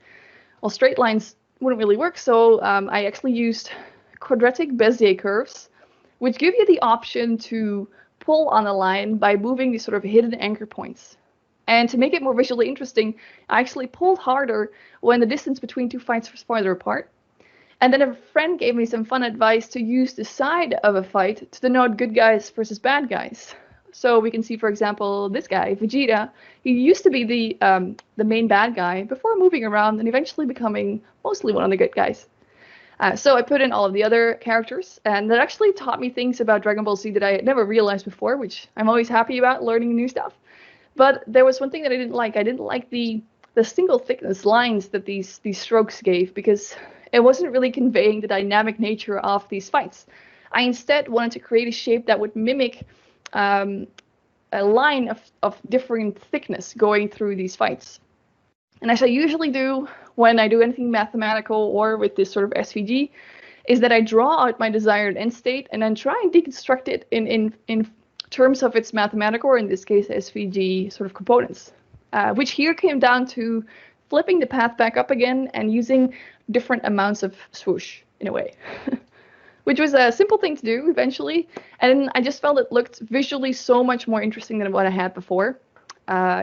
Well, straight lines wouldn't really work, so I actually used quadratic Bezier curves, which give you the option to pull on a line by moving these sort of hidden anchor points. And to make it more visually interesting, I actually pulled harder when the distance between two fights was farther apart. And then a friend gave me some fun advice to use the side of a fight to denote good guys versus bad guys. So we can see, for example, this guy, Vegeta. He used to be the main bad guy before moving around and eventually becoming mostly one of the good guys. So I put in all of the other characters, and that actually taught me things about Dragon Ball Z that I had never realized before, which I'm always happy about, learning new stuff. But there was one thing that I didn't like. I didn't like the single thickness lines that these strokes gave, because it wasn't really conveying the dynamic nature of these fights. I instead wanted to create a shape that would mimic a line of different thickness going through these fights. And as I usually do when I do anything mathematical or with this sort of SVG, is that I draw out my desired end state and then try and deconstruct it in terms of its mathematical, or in this case, SVG sort of components, which here came down to flipping the path back up again and using different amounts of swoosh in a way, which was a simple thing to do eventually. And I just felt it looked visually so much more interesting than what I had before.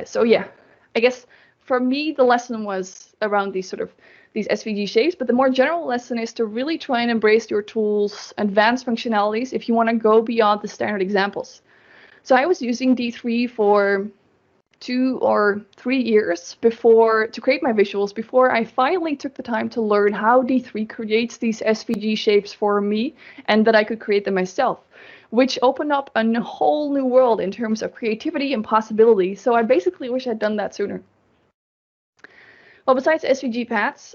So yeah, I guess for me, the lesson was around these SVG shapes, but the more general lesson is to really try and embrace your tool's advanced functionalities if you want to go beyond the standard examples. So I was using D3 for 2 or 3 years to create my visuals before I finally took the time to learn how D3 creates these SVG shapes for me and that I could create them myself, which opened up a whole new world in terms of creativity and possibility. So I basically wish I'd done that sooner. Well, besides SVG paths,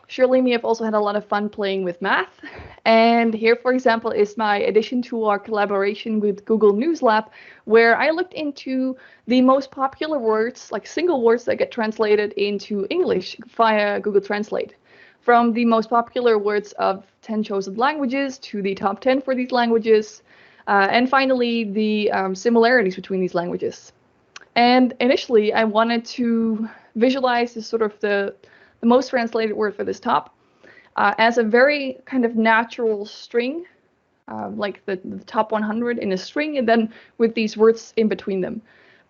surely me have also had a lot of fun playing with math. And here, for example, is my addition to our collaboration with Google News Lab, where I looked into the most popular words, like single words that get translated into English via Google Translate. From the most popular words of 10 chosen languages to the top 10 for these languages, and finally the similarities between these languages. And initially, I wanted to visualize this sort of the most translated word for this top as a very kind of natural string, like the top 100 in a string, and then with these words in between them.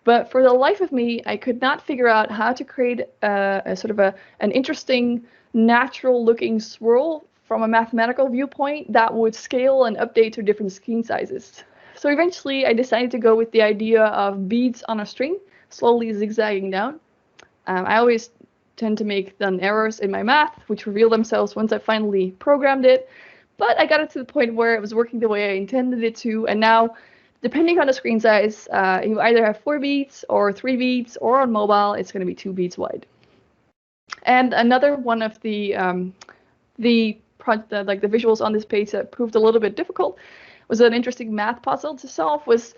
But for the life of me, I could not figure out how to create a sort of an interesting, natural-looking swirl from a mathematical viewpoint that would scale and update to different screen sizes. So eventually, I decided to go with the idea of beads on a string, slowly zigzagging down. I always tend to make then errors in my math, which reveal themselves once I finally programmed it. But I got it to the point where it was working the way I intended it to. And now, depending on the screen size, you either have 4 beats or 3 beats, or on mobile, it's going to be 2 beats wide. And another one of the like the visuals on this page that proved a little bit difficult was an interesting math puzzle to solve, was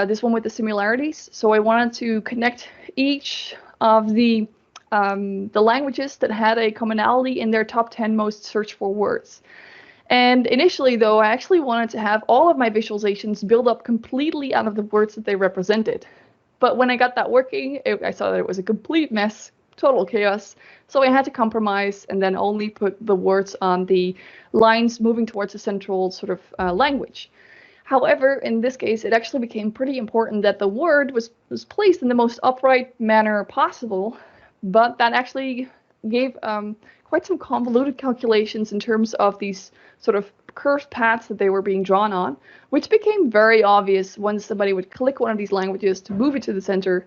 this one with the similarities. So I wanted to connect each of the languages that had a commonality in their top 10 most searched for words. And initially, though, I actually wanted to have all of my visualizations build up completely out of the words that they represented. But when I got that working, I saw that it was a complete mess, total chaos. So I had to compromise and then only put the words on the lines moving towards a central sort of language. However, in this case, it actually became pretty important that the word was placed in the most upright manner possible, but that actually gave quite some convoluted calculations in terms of these sort of curved paths that they were being drawn on, which became very obvious when somebody would click one of these languages to move it to the center,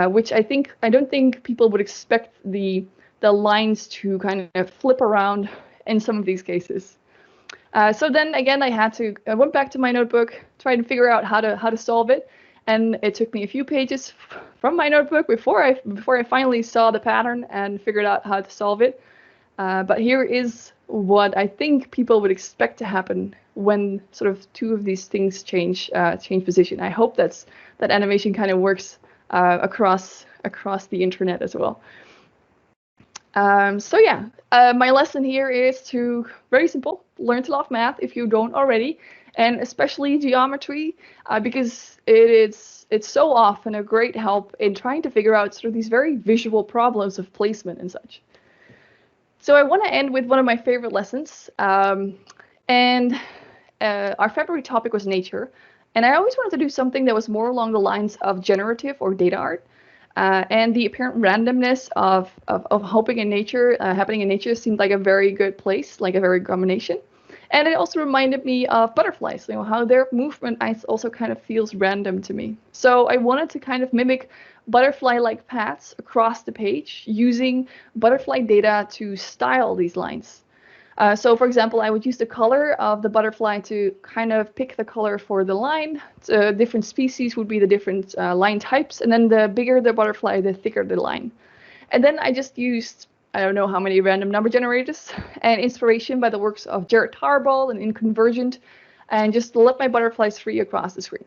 which I don't think people would expect the lines to kind of flip around in some of these cases. So then again, I went back to my notebook, tried to figure out how to solve it, and it took me a few pages from my notebook before I finally saw the pattern and figured out how to solve it. But here is what I think people would expect to happen when sort of two of these things change position. I hope that animation kind of works across the internet as well. So yeah, my lesson here is very simple, learn to love math if you don't already, and especially geometry, because it's so often a great help in trying to figure out sort of these very visual problems of placement and such. So I want to end with one of my favorite lessons, and our February topic was nature, and I always wanted to do something that was more along the lines of generative or data art. And the apparent randomness of happening in nature seemed like a very good place, like a very good combination. And it also reminded me of butterflies, how their movement also kind of feels random to me. So I wanted to kind of mimic butterfly-like paths across the page using butterfly data to style these lines. So for example, I would use the color of the butterfly to kind of pick the color for the line. Different species would be the different line types, and then the bigger the butterfly, the thicker the line. And then I just used, I don't know how many random number generators and inspiration by the works of Jared Tarbell and Inconvergent, and just let my butterflies free across the screen.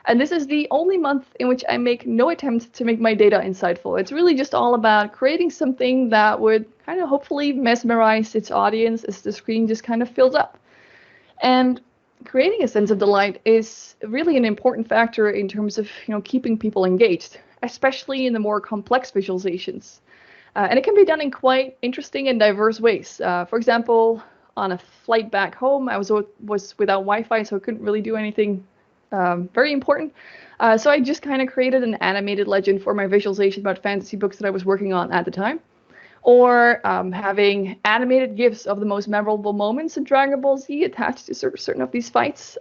And this is the only month in which I make no attempt to make my data insightful. It's really just all about creating something that would kind of hopefully mesmerize its audience as the screen just kind of fills up. And creating a sense of delight is really an important factor in terms of keeping people engaged, especially in the more complex visualizations. And it can be done in quite interesting and diverse ways. For example, on a flight back home, I was without Wi-Fi, so I couldn't really do anything very important. So I just kind of created an animated legend for my visualization about fantasy books that I was working on at the time. Or having animated GIFs of the most memorable moments in Dragon Ball Z attached to certain of these fights.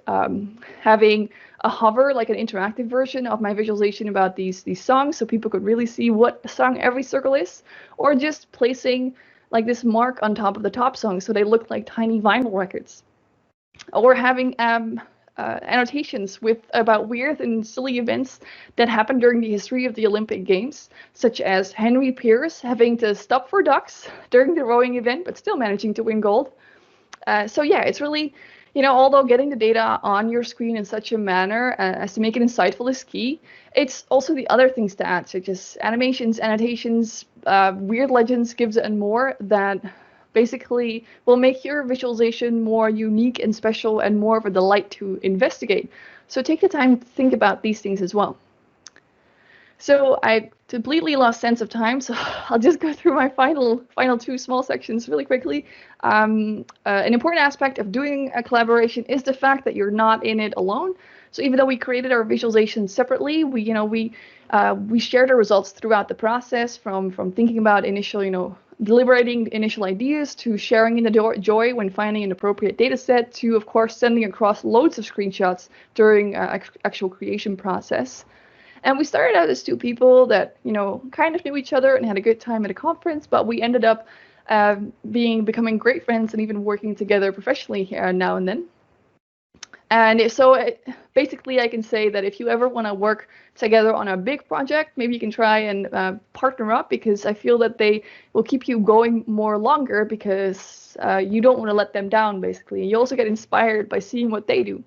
Having a hover, like an interactive version of my visualization about these songs so people could really see what song every circle is. Or just placing like this mark on top of the top songs so they look like tiny vinyl records. Or having annotations about weird and silly events that happened during the history of the Olympic Games, such as Henry Pierce having to stop for ducks during the rowing event, but still managing to win gold. So yeah, it's really, although getting the data on your screen in such a manner as to make it insightful is key, it's also the other things to add, such as animations, annotations, weird legends, GIFs, and more that basically will make your visualization more unique and special and more of a delight to investigate. So take the time to think about these things as well. So I completely lost sense of time, so I'll just go through my final two small sections really quickly. An important aspect of doing a collaboration is the fact that you're not in it alone. So even though we created our visualization separately, we shared our results throughout the process, from thinking about initial, deliberating initial ideas, to sharing in the joy when finding an appropriate data set, to of course sending across loads of screenshots during actual creation process. And we started out as two people that kind of knew each other and had a good time at a conference, but we ended up becoming great friends and even working together professionally here now and then. And basically, I can say that if you ever want to work together on a big project, maybe you can try and partner up, because I feel that they will keep you going more longer, because you don't want to let them down, basically. You also get inspired by seeing what they do.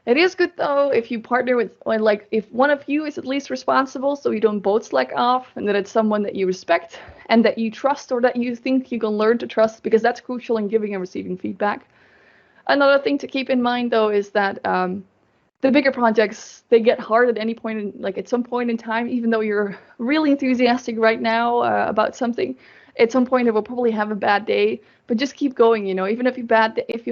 It is good, though, if you partner with, like, if one of you is at least responsible, so you don't both slack off, and that it's someone that you respect and that you trust, or that you think you can learn to trust, because that's crucial in giving and receiving feedback. Another thing to keep in mind, though, is that the bigger projects, they get hard at any point, at some point in time. Even though you're really enthusiastic right now about something, at some point it will probably have a bad day. But just keep going, even if you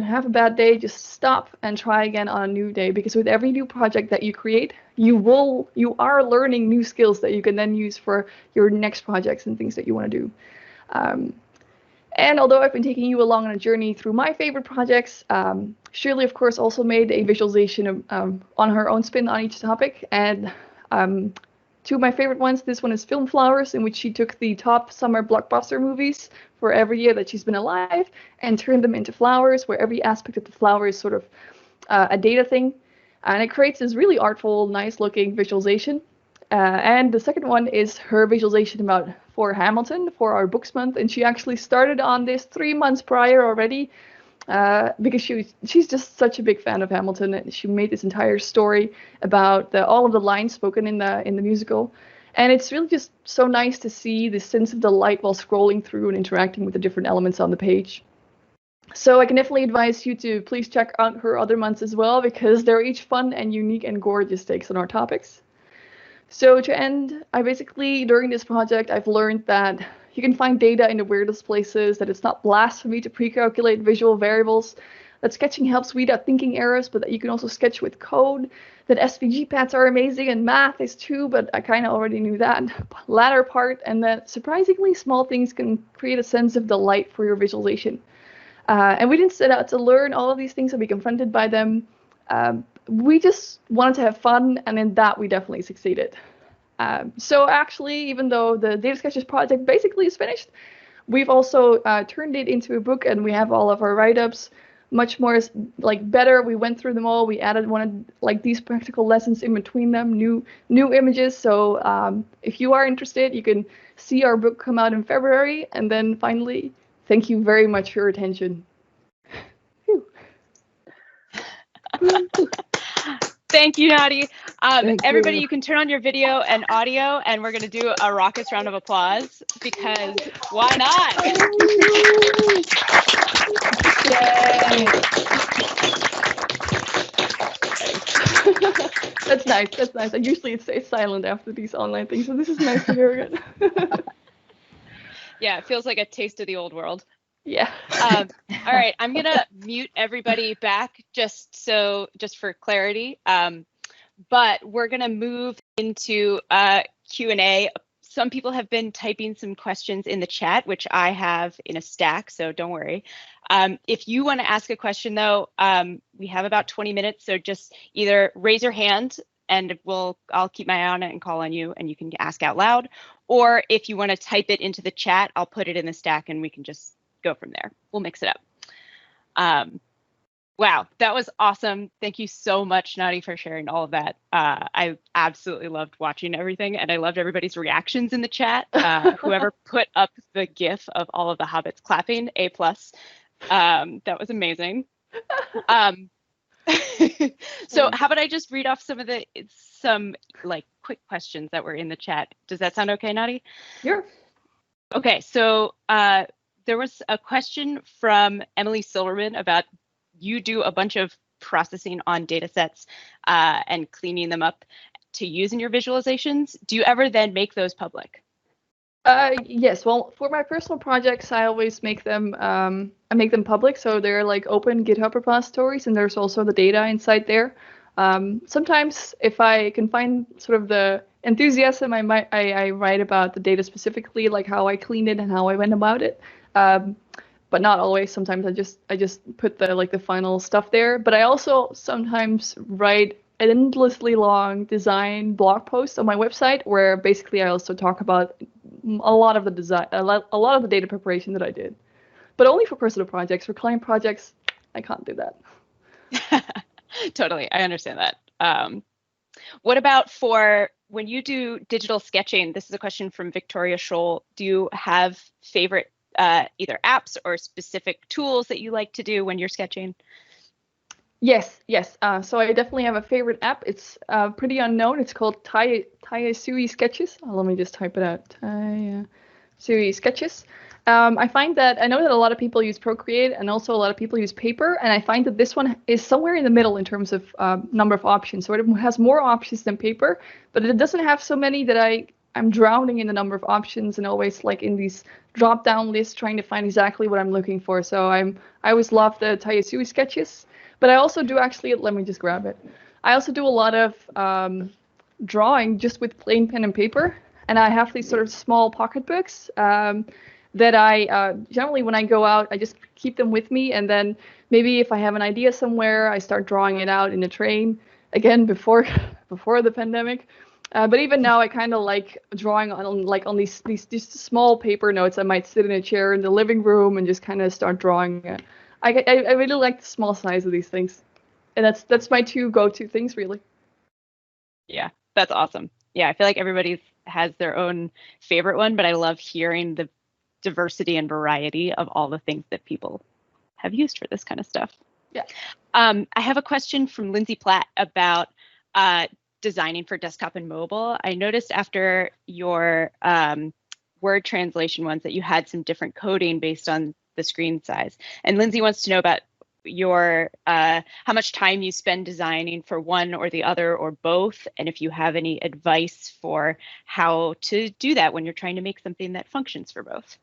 have a bad day, just stop and try again on a new day. Because with every new project that you create, you are learning new skills that you can then use for your next projects and things that you want to do. And although I've been taking you along on a journey through my favorite projects, Shirley, of course, also made a visualization on her own spin on each topic. And two of my favorite ones, this one is Film Flowers, in which she took the top summer blockbuster movies for every year that she's been alive and turned them into flowers, where every aspect of the flower is sort of a data thing. And it creates this really artful, nice-looking visualization. And the second one is her visualization for Hamilton, for our Books Month, and she actually started on this 3 months prior already, because she's just such a big fan of Hamilton, and she made this entire story about all of the lines spoken in the musical. And it's really just so nice to see this sense of delight while scrolling through and interacting with the different elements on the page. So I can definitely advise you to please check out her other months as well, because they're each fun and unique and gorgeous takes on our topics. So to end, during this project, I've learned that you can find data in the weirdest places, that it's not blasphemy to pre-calculate visual variables, that sketching helps weed out thinking errors, but that you can also sketch with code, that SVG paths are amazing and math is too, but I kind of already knew that latter part, and that surprisingly small things can create a sense of delight for your visualization. And we didn't set out to learn all of these things and be confronted by them. We just wanted to have fun, and in that we definitely succeeded. So actually, even though the Data Sketches project basically is finished, we've also turned it into a book, and we have all of our write-ups much more better. We went through them all. We added these practical lessons in between them, new images. So if you are interested, you can see our book come out in February. And then finally, thank you very much for your attention. Thank you, Nadieh. Everybody, you. you can turn on your video and audio, and we're going to do a raucous round of applause, because why not? Yay. That's nice. That's nice. And usually it stays silent after these online things, so this is nice to hear again. Yeah, it feels like a taste of the old world. Yeah. All right, I'm gonna mute everybody back just for clarity. But we're gonna move into Q&A. Some people have been typing some questions in the chat, which I have in a stack, so don't worry. If you want to ask a question, though, we have about 20 minutes, so just either raise your hand and I'll keep my eye on it and call on you, and you can ask out loud. Or if you want to type it into the chat, I'll put it in the stack and we can just go from there. We'll mix it up. Wow, that was awesome. Thank you so much, Nadieh, for sharing all of that. I absolutely loved watching everything, and I loved everybody's reactions in the chat. Whoever put up the GIF of all of the hobbits clapping, A+. That was amazing. So how about I just read off some quick questions that were in the chat. Does that sound okay, Nadieh? Sure. Okay, so there was a question from Emily Silverman about you do a bunch of processing on data sets and cleaning them up to use in your visualizations. Do you ever then make those public? Yes. Well, for my personal projects, I always make them public, so they're open GitHub repositories, and there's also the data inside there. Sometimes, if I can find sort of the enthusiasm, I write about the data specifically, like how I cleaned it and how I went about it. But not always. Sometimes I just put the final stuff there. But I also sometimes write endlessly long design blog posts on my website, where basically I also talk about a lot of the design, a lot of the data preparation that I did. But only for personal projects. For client projects, I can't do that. Totally, I understand that. What about for when you do digital sketching? This is a question from Victoria Scholl. Do you have favorite either apps or specific tools that you like to do when you're sketching? Yes, yes. So I definitely have a favorite app. It's pretty unknown. It's called Tayasui Sketches. Let me just type it out. Tayasui Sketches. I find that I know that a lot of people use Procreate and also a lot of people use Paper, and I find that this one is somewhere in the middle in terms of number of options. So it has more options than Paper, but it doesn't have so many that I'm drowning in the number of options and always like in these drop-down lists trying to find exactly what I'm looking for. So I always love the Tayasui Sketches. But I also do actually, let me just grab it. I also do a lot of drawing just with plain pen and paper. And I have these sort of small pocketbooks that I generally, when I go out, I just keep them with me. And then maybe if I have an idea somewhere, I start drawing it out in the train. Again, before the pandemic. But even now, I kind of like drawing on these just small paper notes. I might sit in a chair in the living room and just kind of start drawing. I really like the small size of these things, and that's my two go-to things really. Yeah, that's awesome. Yeah, I feel like everybody has their own favorite one, but I love hearing the diversity and variety of all the things that people have used for this kind of stuff. Yeah. I have a question from Lindsay Platt about designing for desktop and mobile. I noticed after your word translation ones that you had some different coding based on the screen size. And Lindsay wants to know about your how much time you spend designing for one or the other or both, and if you have any advice for how to do that when you're trying to make something that functions for both.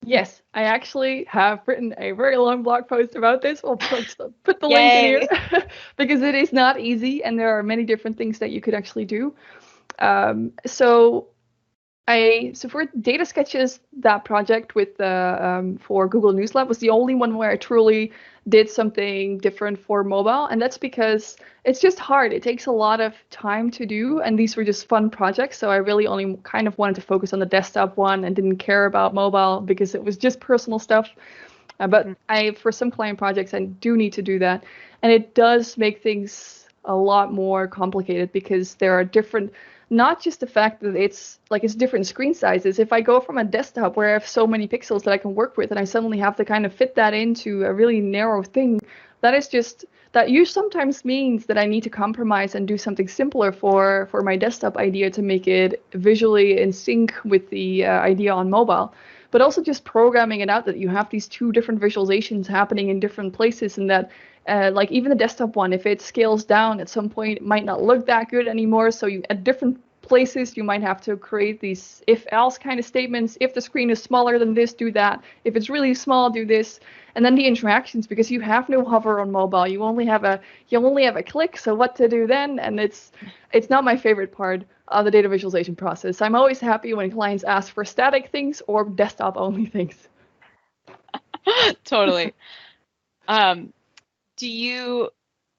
Yes, I actually have written a very long blog post about this. I'll put the link in Yay. here because it is not easy and there are many different things that you could actually do. So for data sketches, that project with for Google News Lab was the only one where I truly did something different for mobile, and that's because it's just hard. It takes a lot of time to do, and these were just fun projects. So I really only kind of wanted to focus on the desktop one and didn't care about mobile because it was just personal stuff. But for some client projects, I do need to do that, and it does make things a lot more complicated because there are different. Not just the fact that it's different screen sizes. If I go from a desktop where I have so many pixels that I can work with and I suddenly have to kind of fit that into a really narrow thing, that sometimes means that I need to compromise and do something simpler for my desktop idea to make it visually in sync with the idea on mobile. But also just programming it out that you have these two different visualizations happening in different places, and that like even the desktop one, if it scales down at some point, it might not look that good anymore. So at different places, you might have to create these if-else kind of statements. If the screen is smaller than this, do that. If it's really small, do this. And then the interactions, because you have no hover on mobile, you only have a click. So what to do then? And it's not my favorite part of the data visualization process. I'm always happy when clients ask for static things or desktop only things. Totally. Do you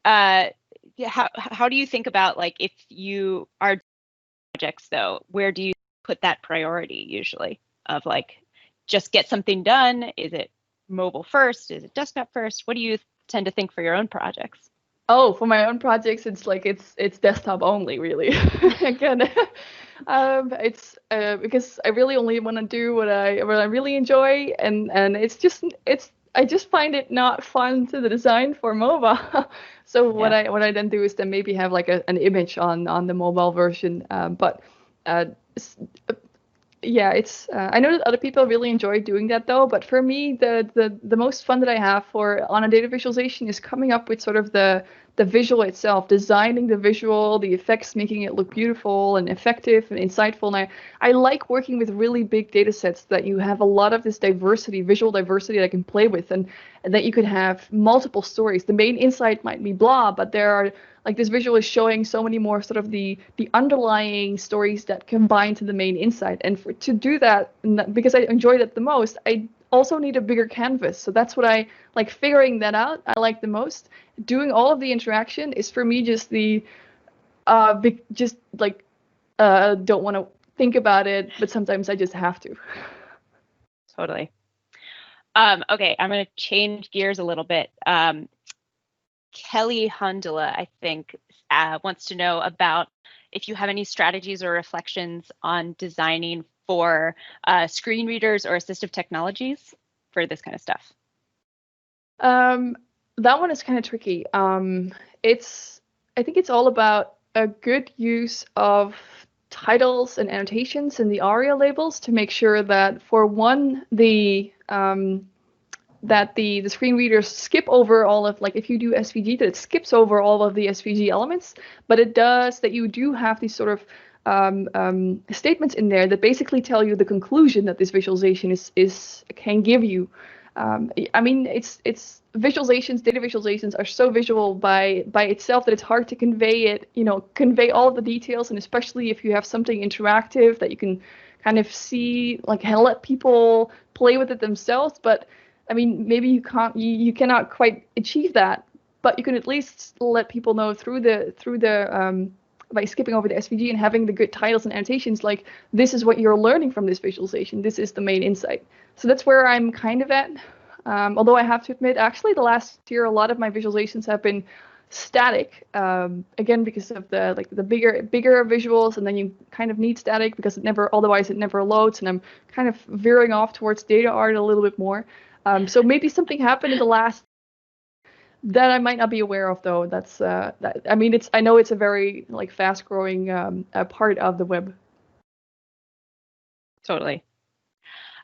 how do you think about, like, if you are projects though, where do you put that priority usually of like just get something done? Is it mobile first? Is it desktop first? What do you tend to think for your own projects? Oh, for my own projects, it's desktop only, really. Again, it's because I really only want to do what I really enjoy, and I just find it not fun to design for mobile. So what I then do is then maybe have like an image on the mobile version, but yeah, it's I know that other people really enjoy doing that though, but for me the most fun that I have on a data visualization is coming up with sort of the visual itself, designing the visual, the effects, making it look beautiful and effective and insightful. And I like working with really big data sets that you have a lot of this diversity, visual diversity that I can play with, and that you could have multiple stories. The main insight might be blah, but there are like this visual is showing so many more sort of the underlying stories that combine to the main insight. And to do that, because I enjoy that the most, I also need a bigger canvas. So that's what I like, figuring that out. I like the most. Doing all of the interaction is for me just the don't want to think about it, but sometimes I just have to. Totally. Okay, I'm going to change gears a little bit. Kelly Hundula, I think, wants to know about if you have any strategies or reflections on designing for screen readers or assistive technologies for this kind of stuff. That one is kind of tricky. I think it's all about a good use of titles and annotations in the ARIA labels to make sure that, for one, that the screen readers skip over all of, like, if you do SVG, that it skips over all of the SVG elements, but it does that you do have these sort of statements in there that basically tell you the conclusion that this visualization can give you. I mean, it's visualizations, data visualizations are so visual by itself that it's hard to convey it, convey all of the details, and especially if you have something interactive that you can kind of see, like, let people play with it themselves. But I mean, maybe you cannot quite achieve that, but you can at least let people know through the by skipping over the SVG and having the good titles and annotations, like, this is what you're learning from this visualization. This is the main insight. So that's where I'm kind of at. Although I have to admit, actually, the last year, a lot of my visualizations have been static, again, because of the bigger visuals, and then you kind of need static because otherwise it never loads, and I'm kind of veering off towards data art a little bit more. So maybe something happened in the last that I might not be aware of, though. That's I mean, I know it's a very, like, fast-growing part of the web. Totally.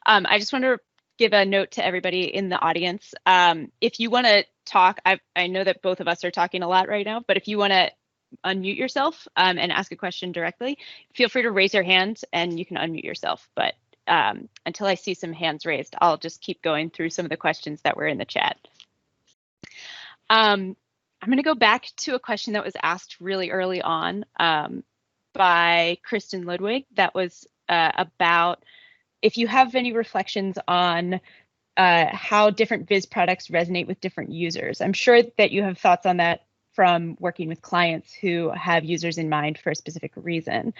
I just want to give a note to everybody in the audience. If you want to talk, I know that both of us are talking a lot right now, but if you want to unmute yourself and ask a question directly, feel free to raise your hand and you can unmute yourself. But until I see some hands raised, I'll just keep going through some of the questions that were in the chat. I'm going to go back to a question that was asked really early on by Kristen Ludwig. That was about if you have any reflections on how different Viz products resonate with different users. I'm sure that you have thoughts on that from working with clients who have users in mind for a specific reason.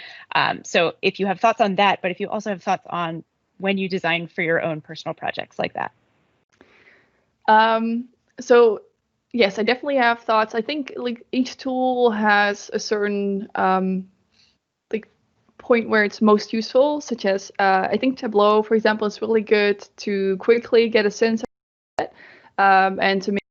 So if you have thoughts on that, but if you also have thoughts on when you design for your own personal projects like that. So yes, I definitely have thoughts. I think, like, each tool has a certain like point where it's most useful, such as I think Tableau, for example, is really good to quickly get a sense of it, and to make,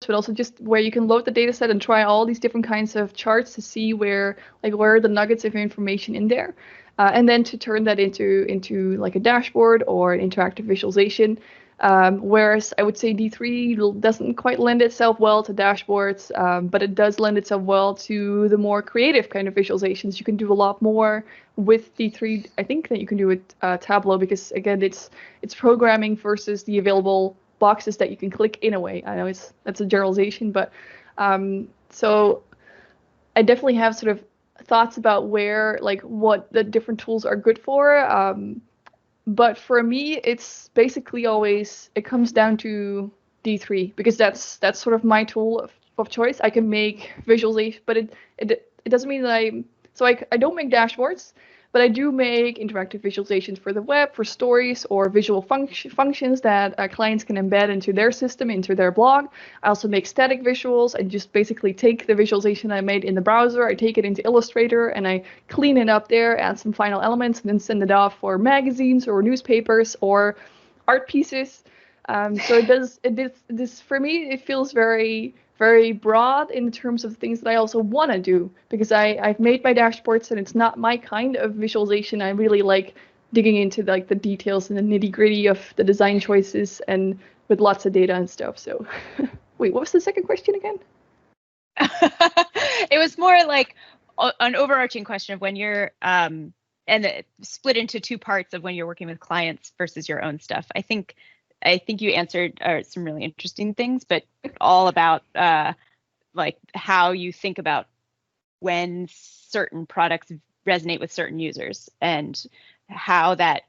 but also just where you can load the data set and try all these different kinds of charts to see where are the nuggets of information in there, and then to turn that into like a dashboard or an interactive visualization. Whereas I would say D3 doesn't quite lend itself well to dashboards, but it does lend itself well to the more creative kind of visualizations. You can do a lot more with D3, I think, than you can do with Tableau, because again, it's programming versus the available boxes that you can click in a way. I know that's a generalization, but so I definitely have sort of thoughts about where, like, what the different tools are good for. But for me, it's basically always, it comes down to D3, because that's sort of my tool of choice. I can make visualization, but it doesn't mean that I don't make dashboards, but I do make interactive visualizations for the web, for stories, or visual functions that clients can embed into their system, into their blog. I also make static visuals. I just basically take the visualization I made in the browser, I take it into Illustrator, and I clean it up there, add some final elements, and then send it off for magazines or newspapers or art pieces. So for me, it feels very, very broad in terms of things that I also want to do, because I've made my dashboards and it's not my kind of visualization. I really like digging into, like, the details and the nitty-gritty of the design choices and with lots of data and stuff. So wait, what was the second question again? It was more like an overarching question of when you're and split into two parts of when you're working with clients versus your own stuff. I think you answered some really interesting things, but all about like how you think about when certain products resonate with certain users and how that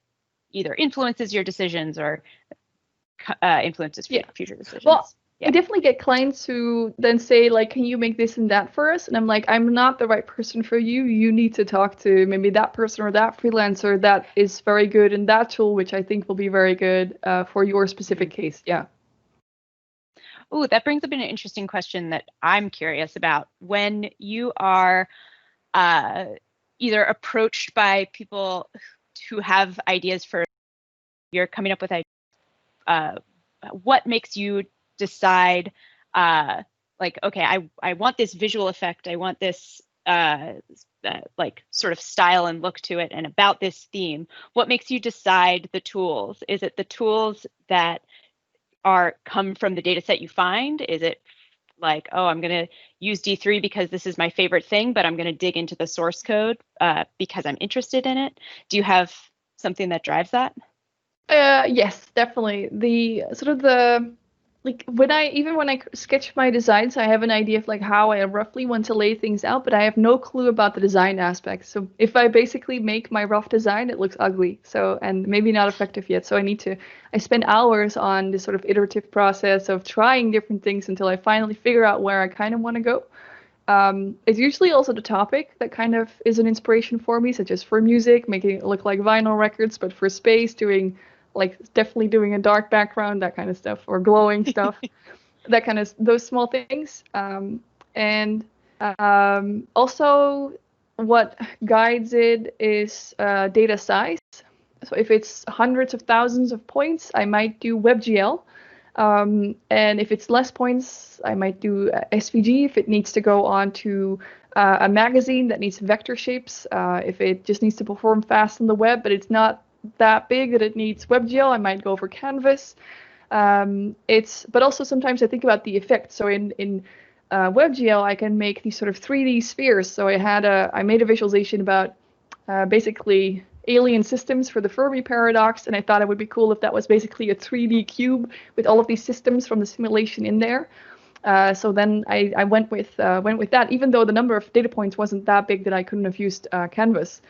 either influences your decisions or influences future decisions. Well, I definitely get clients who then say, like, can you make this and that for us? And I'm like, I'm not the right person for you. You need to talk to maybe that person or that freelancer that is very good in that tool, which I think will be very good for your specific case. Yeah. Oh, that brings up an interesting question that I'm curious about. When you are either approached by people who have ideas for, you're coming up with ideas, what makes you decide, like, okay, I want this visual effect, I want this like sort of style and look to it and about this theme? What makes you decide the tools? Is it the tools that come from the data set you find? Is it like, oh, I'm going to use D3 because this is my favorite thing, but I'm going to dig into the source code because I'm interested in it? Do you have something that drives that? Yes, definitely. The sort of the like when I sketch my designs, I have an idea of like how I roughly want to lay things out, but I have no clue about the design aspects. So if I basically make my rough design, it looks ugly. So, and maybe not effective yet. So I spend hours on this sort of iterative process of trying different things until I finally figure out where I kind of want to go. It's usually also the topic that kind of is an inspiration for me, such as for music, making it look like vinyl records, but for space, definitely doing a dark background, that kind of stuff, or glowing stuff, those small things. And also what guides it is data size. So if it's hundreds of thousands of points, I might do WebGL. And if it's less points, I might do SVG if it needs to go on to a magazine that needs vector shapes. If it just needs to perform fast on the web, but it's not that big that it needs WebGL, I might go for Canvas. But also sometimes I think about the effect. So in WebGL, I can make these sort of 3D spheres. So I made a visualization about basically alien systems for the Fermi paradox, and I thought it would be cool if that was basically a 3D cube with all of these systems from the simulation in there. So then I went with that, even though the number of data points wasn't that big that I couldn't have used Canvas.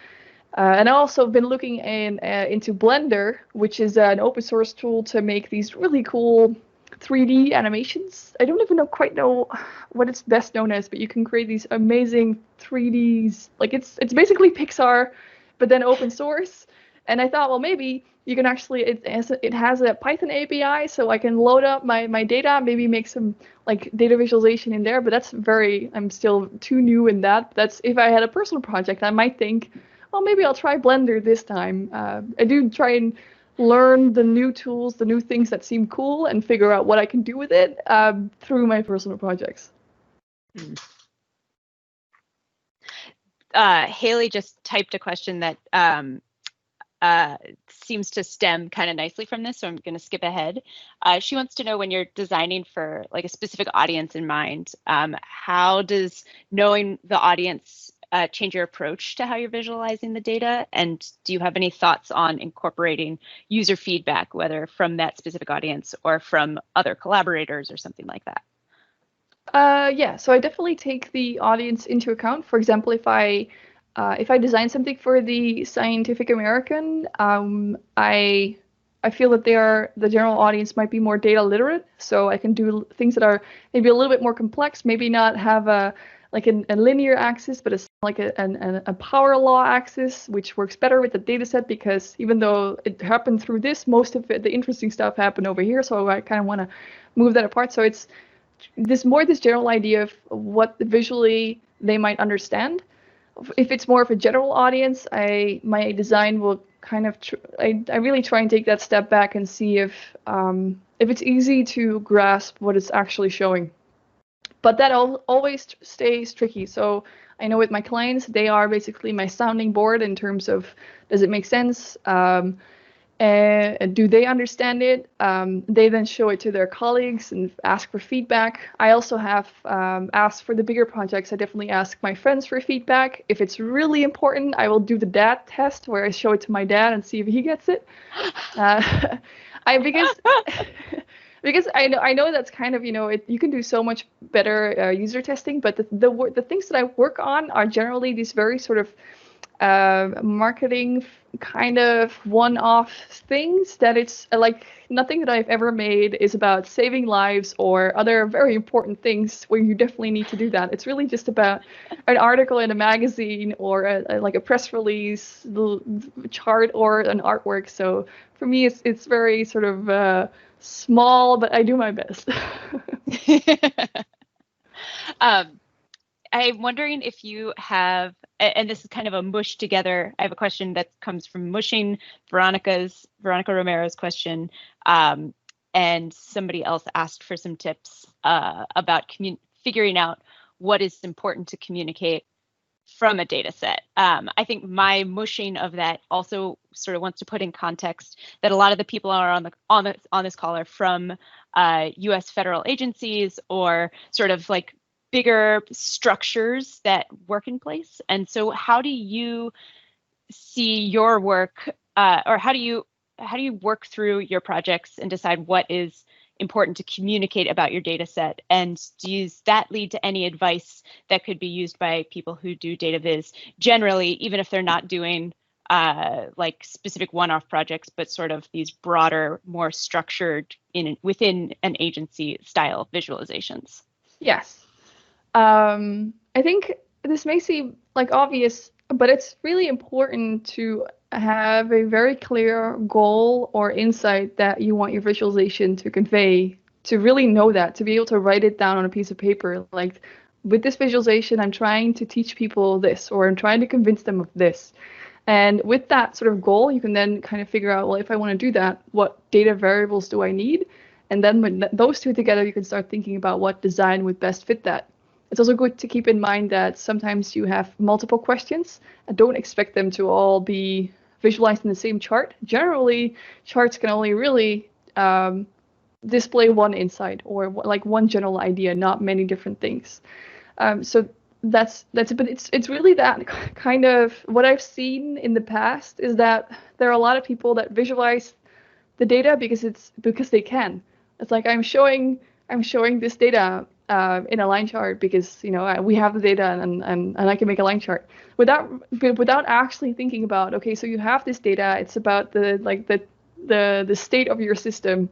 And I've also been looking into Blender, which is an open source tool to make these really cool 3D animations. I don't even quite know what it's best known as, but you can create these amazing 3Ds. Like it's basically Pixar, but then open source. And I thought, well, maybe you can actually, it has a Python API, so I can load up my data, maybe make some like data visualization in there. But I'm still too new in that. That's if I had a personal project, I might think, well, maybe I'll try Blender this time. I do try and learn the new tools, the new things that seem cool, and figure out what I can do with it through my personal projects. Haley just typed a question that seems to stem kind of nicely from this, so I'm going to skip ahead. She wants to know, when you're designing for like a specific audience in mind, how does knowing the audience change your approach to how you're visualizing the data? And do you have any thoughts on incorporating user feedback, whether from that specific audience or from other collaborators or something like that? Yeah, so I definitely take the audience into account. For example, if I design something for the Scientific American, I feel that the general audience might be more data literate, so I can do things that are maybe a little bit more complex, maybe not have a linear axis, but a power law axis, which works better with the data set, because even though it happened through this, most of the interesting stuff happened over here, so I kind of want to move that apart. So it's this general idea of what visually they might understand. If it's more of a general audience, my design will kind of I really try and take that step back and see if it's easy to grasp what it's actually showing. But that always stays tricky. So I know with my clients, they are basically my sounding board in terms of, does it make sense? Do they understand it? They then show it to their colleagues and ask for feedback. I also have asked for the bigger projects. I definitely ask my friends for feedback. If it's really important, I will do the dad test, where I show it to my dad and see if he gets it. Because I know that's kind of, you can do so much better user testing, but the things that I work on are generally these very sort of marketing kind of one-off things that it's like nothing that I've ever made is about saving lives or other very important things where you definitely need to do that. It's really just about an article in a magazine or a press release, the chart, or an artwork. So for me, it's very sort of small, but I do my best. I'm wondering if you have, and this is kind of a mush together. I have a question that comes from mushing Veronica Romero's question, and somebody else asked for some tips about figuring out what is important to communicate from a data set. I think my mushing of that also sort of wants to put in context that a lot of the people are on this call are from U.S. federal agencies or sort of like bigger structures that work in place. And so how do you see your work, or how do you work through your projects and decide what is important to communicate about your data set? And does that lead to any advice that could be used by people who do data viz generally, even if they're not doing like specific one-off projects, but sort of these broader, more structured within an agency style visualizations? Yes. I think this may seem like obvious, but it's really important to have a very clear goal or insight that you want your visualization to convey, to really know that, to be able to write it down on a piece of paper. Like, with this visualization, I'm trying to teach people this, or I'm trying to convince them of this. And with that sort of goal, you can then kind of figure out, well, if I want to do that, what data variables do I need? And then when those two together, you can start thinking about what design would best fit that. It's also good to keep in mind that sometimes you have multiple questions and don't expect them to all be visualized in the same chart. Generally, charts can only really display one insight or like one general idea, not many different things. So that's it. But it's really that kind of what I've seen in the past is that there are a lot of people that visualize the data because they can. It's like I'm showing this data in a line chart because we have the data and I can make a line chart without actually thinking about, okay, so you have this data, it's about the state of your system,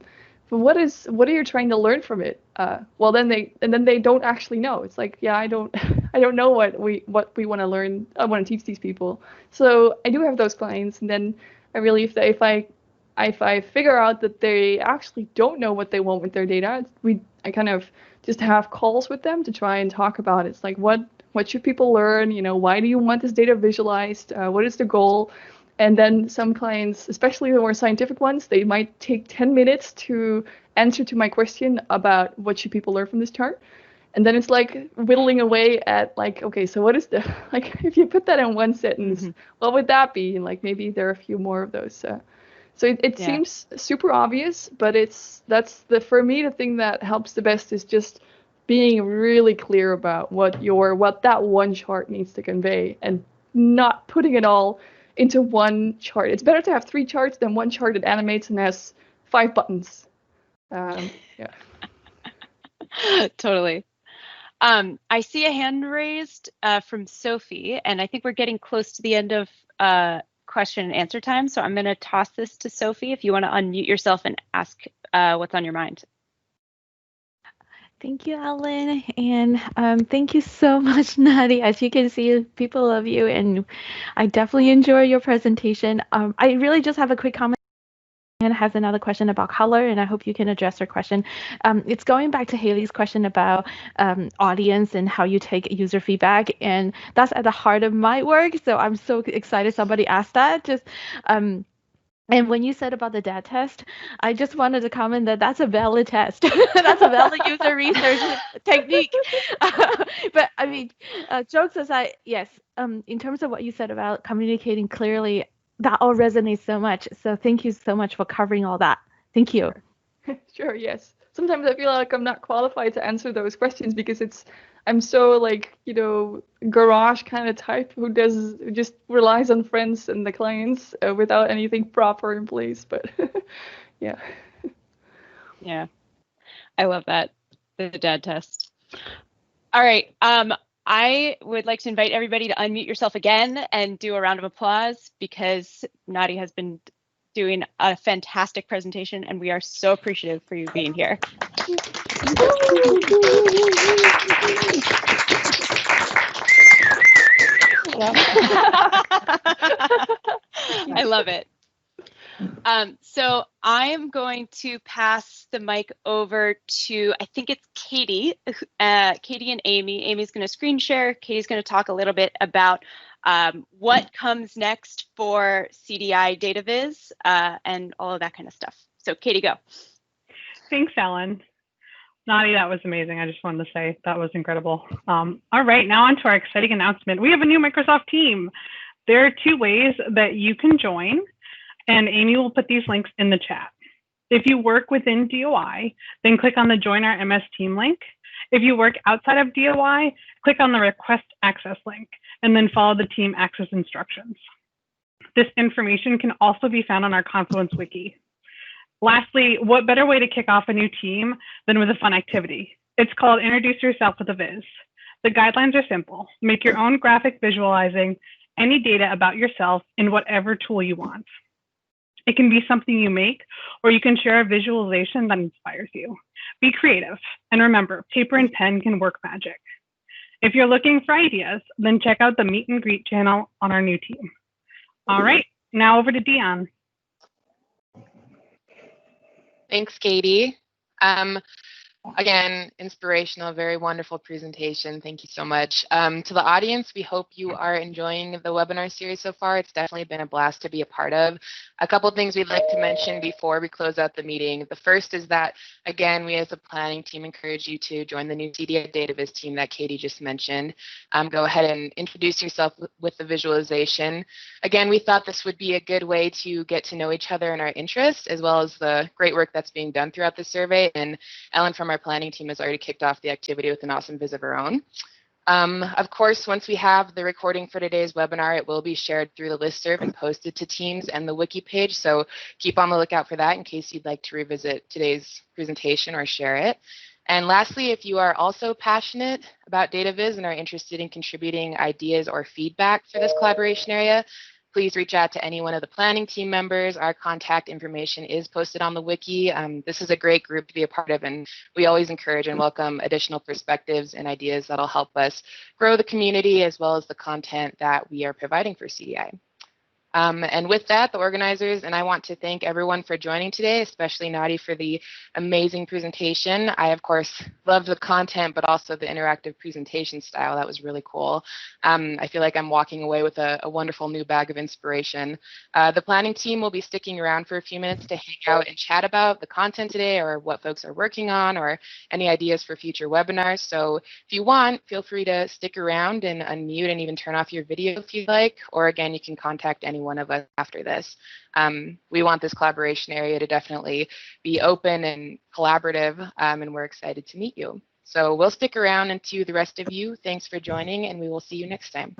but what are you trying to learn from it? Well, then they don't actually know. It's like, yeah, I don't know what we want to learn. I want to teach these people. So I do have those clients, and then I really if I figure out that they actually don't know what they want with their data, I kind of just have calls with them to try and talk about it. It's like, what should people learn? Why do you want this data visualized? What is the goal? And then some clients, especially the more scientific ones, they might take 10 minutes to answer to my question about what should people learn from this chart. And then it's like whittling away at like, okay, so what is like, if you put that in one sentence, what would that be? And like, maybe there are a few more of those. So it seems super obvious, but for me, the thing that helps the best is just being really clear about what that one chart needs to convey and not putting it all into one chart. It's better to have 3 charts than one chart that animates and has 5 buttons. Yeah. Totally. I see a hand raised from Sophie, and I think we're getting close to the end of question and answer time. So I'm going to toss this to Sophie if you want to unmute yourself and ask what's on your mind. Thank you, Ellen, and thank you so much, Nadieh. As you can see, people love you, and I definitely enjoy your presentation. I really just have a quick comment. And has another question about color, and I hope you can address her question. It's going back to Haley's question about audience and how you take user feedback, and that's at the heart of my work. So I'm so excited somebody asked that. And when you said about the DAT test, I just wanted to comment that that's a valid test. That's a valid user research technique. But I mean, jokes aside, yes, in terms of what you said about communicating clearly, that all resonates so much. So thank you so much for covering all that. Thank you. Sure, yes. Sometimes I feel like I'm not qualified to answer those questions because I'm so like, garage kind of type who just relies on friends and the clients without anything proper in place. But yeah. Yeah, I love that, the DAT test. All right. I would like to invite everybody to unmute yourself again and do a round of applause because Nadieh has been doing a fantastic presentation and we are so appreciative for you being here. I love it. So I am going to pass the mic over to, I think it's Katie, Katie and Amy. Amy's going to screen share. Katie's going to talk a little bit about what comes next for CDI Data Viz and all of that kind of stuff. So Katie, go. Thanks, Ellen. Nadieh, that was amazing. I just wanted to say that was incredible. All right, now on to our exciting announcement. We have a new Microsoft team. There are 2 ways that you can join, and Amy will put these links in the chat. If you work within DOI, then click on the Join Our MS Team link. If you work outside of DOI, click on the Request Access link, and then follow the team access instructions. This information can also be found on our Confluence wiki. Lastly, what better way to kick off a new team than with a fun activity? It's called Introduce Yourself with a Viz. The guidelines are simple. Make your own graphic visualizing any data about yourself in whatever tool you want. It can be something you make, or you can share a visualization that inspires you. Be creative, and remember, paper and pen can work magic. If you're looking for ideas, then check out the Meet and Greet channel on our new team. All right, now over to Dion. Thanks, Katie. Again, inspirational, very wonderful presentation. Thank you so much. To the audience, we hope you are enjoying the webinar series so far. It's definitely been a blast to be a part of. A couple things we'd like to mention before we close out the meeting. The first is that, again, we as a planning team encourage you to join the new CDI Data Viz team that Katie just mentioned. Go ahead and introduce yourself with the visualization. Again, we thought this would be a good way to get to know each other and our interests, as well as the great work that's being done throughout the survey. And Ellen from our planning team has already kicked off the activity with an awesome viz of her own. Of course, once we have the recording for today's webinar, it will be shared through the listserv and posted to Teams and the wiki page. So keep on the lookout for that in case you'd like to revisit today's presentation or share it. And lastly, if you are also passionate about data viz and are interested in contributing ideas or feedback for this collaboration area, please reach out to any one of the planning team members. Our contact information is posted on the wiki. This is a great group to be a part of, and we always encourage and welcome additional perspectives and ideas that'll help us grow the community as well as the content that we are providing for CDI. And with that, the organizers and I want to thank everyone for joining today, especially Nadieh for the amazing presentation. I, of course, love the content, but also the interactive presentation style. That was really cool. I feel like I'm walking away with a wonderful new bag of inspiration. The planning team will be sticking around for a few minutes to hang out and chat about the content today or what folks are working on or any ideas for future webinars. So if you want, feel free to stick around and unmute and even turn off your video if you'd like, or again, you can contact any one of us after this. We want this collaboration area to definitely be open and collaborative, and we're excited to meet you. So we'll stick around, and to the rest of you, thanks for joining, and we will see you next time.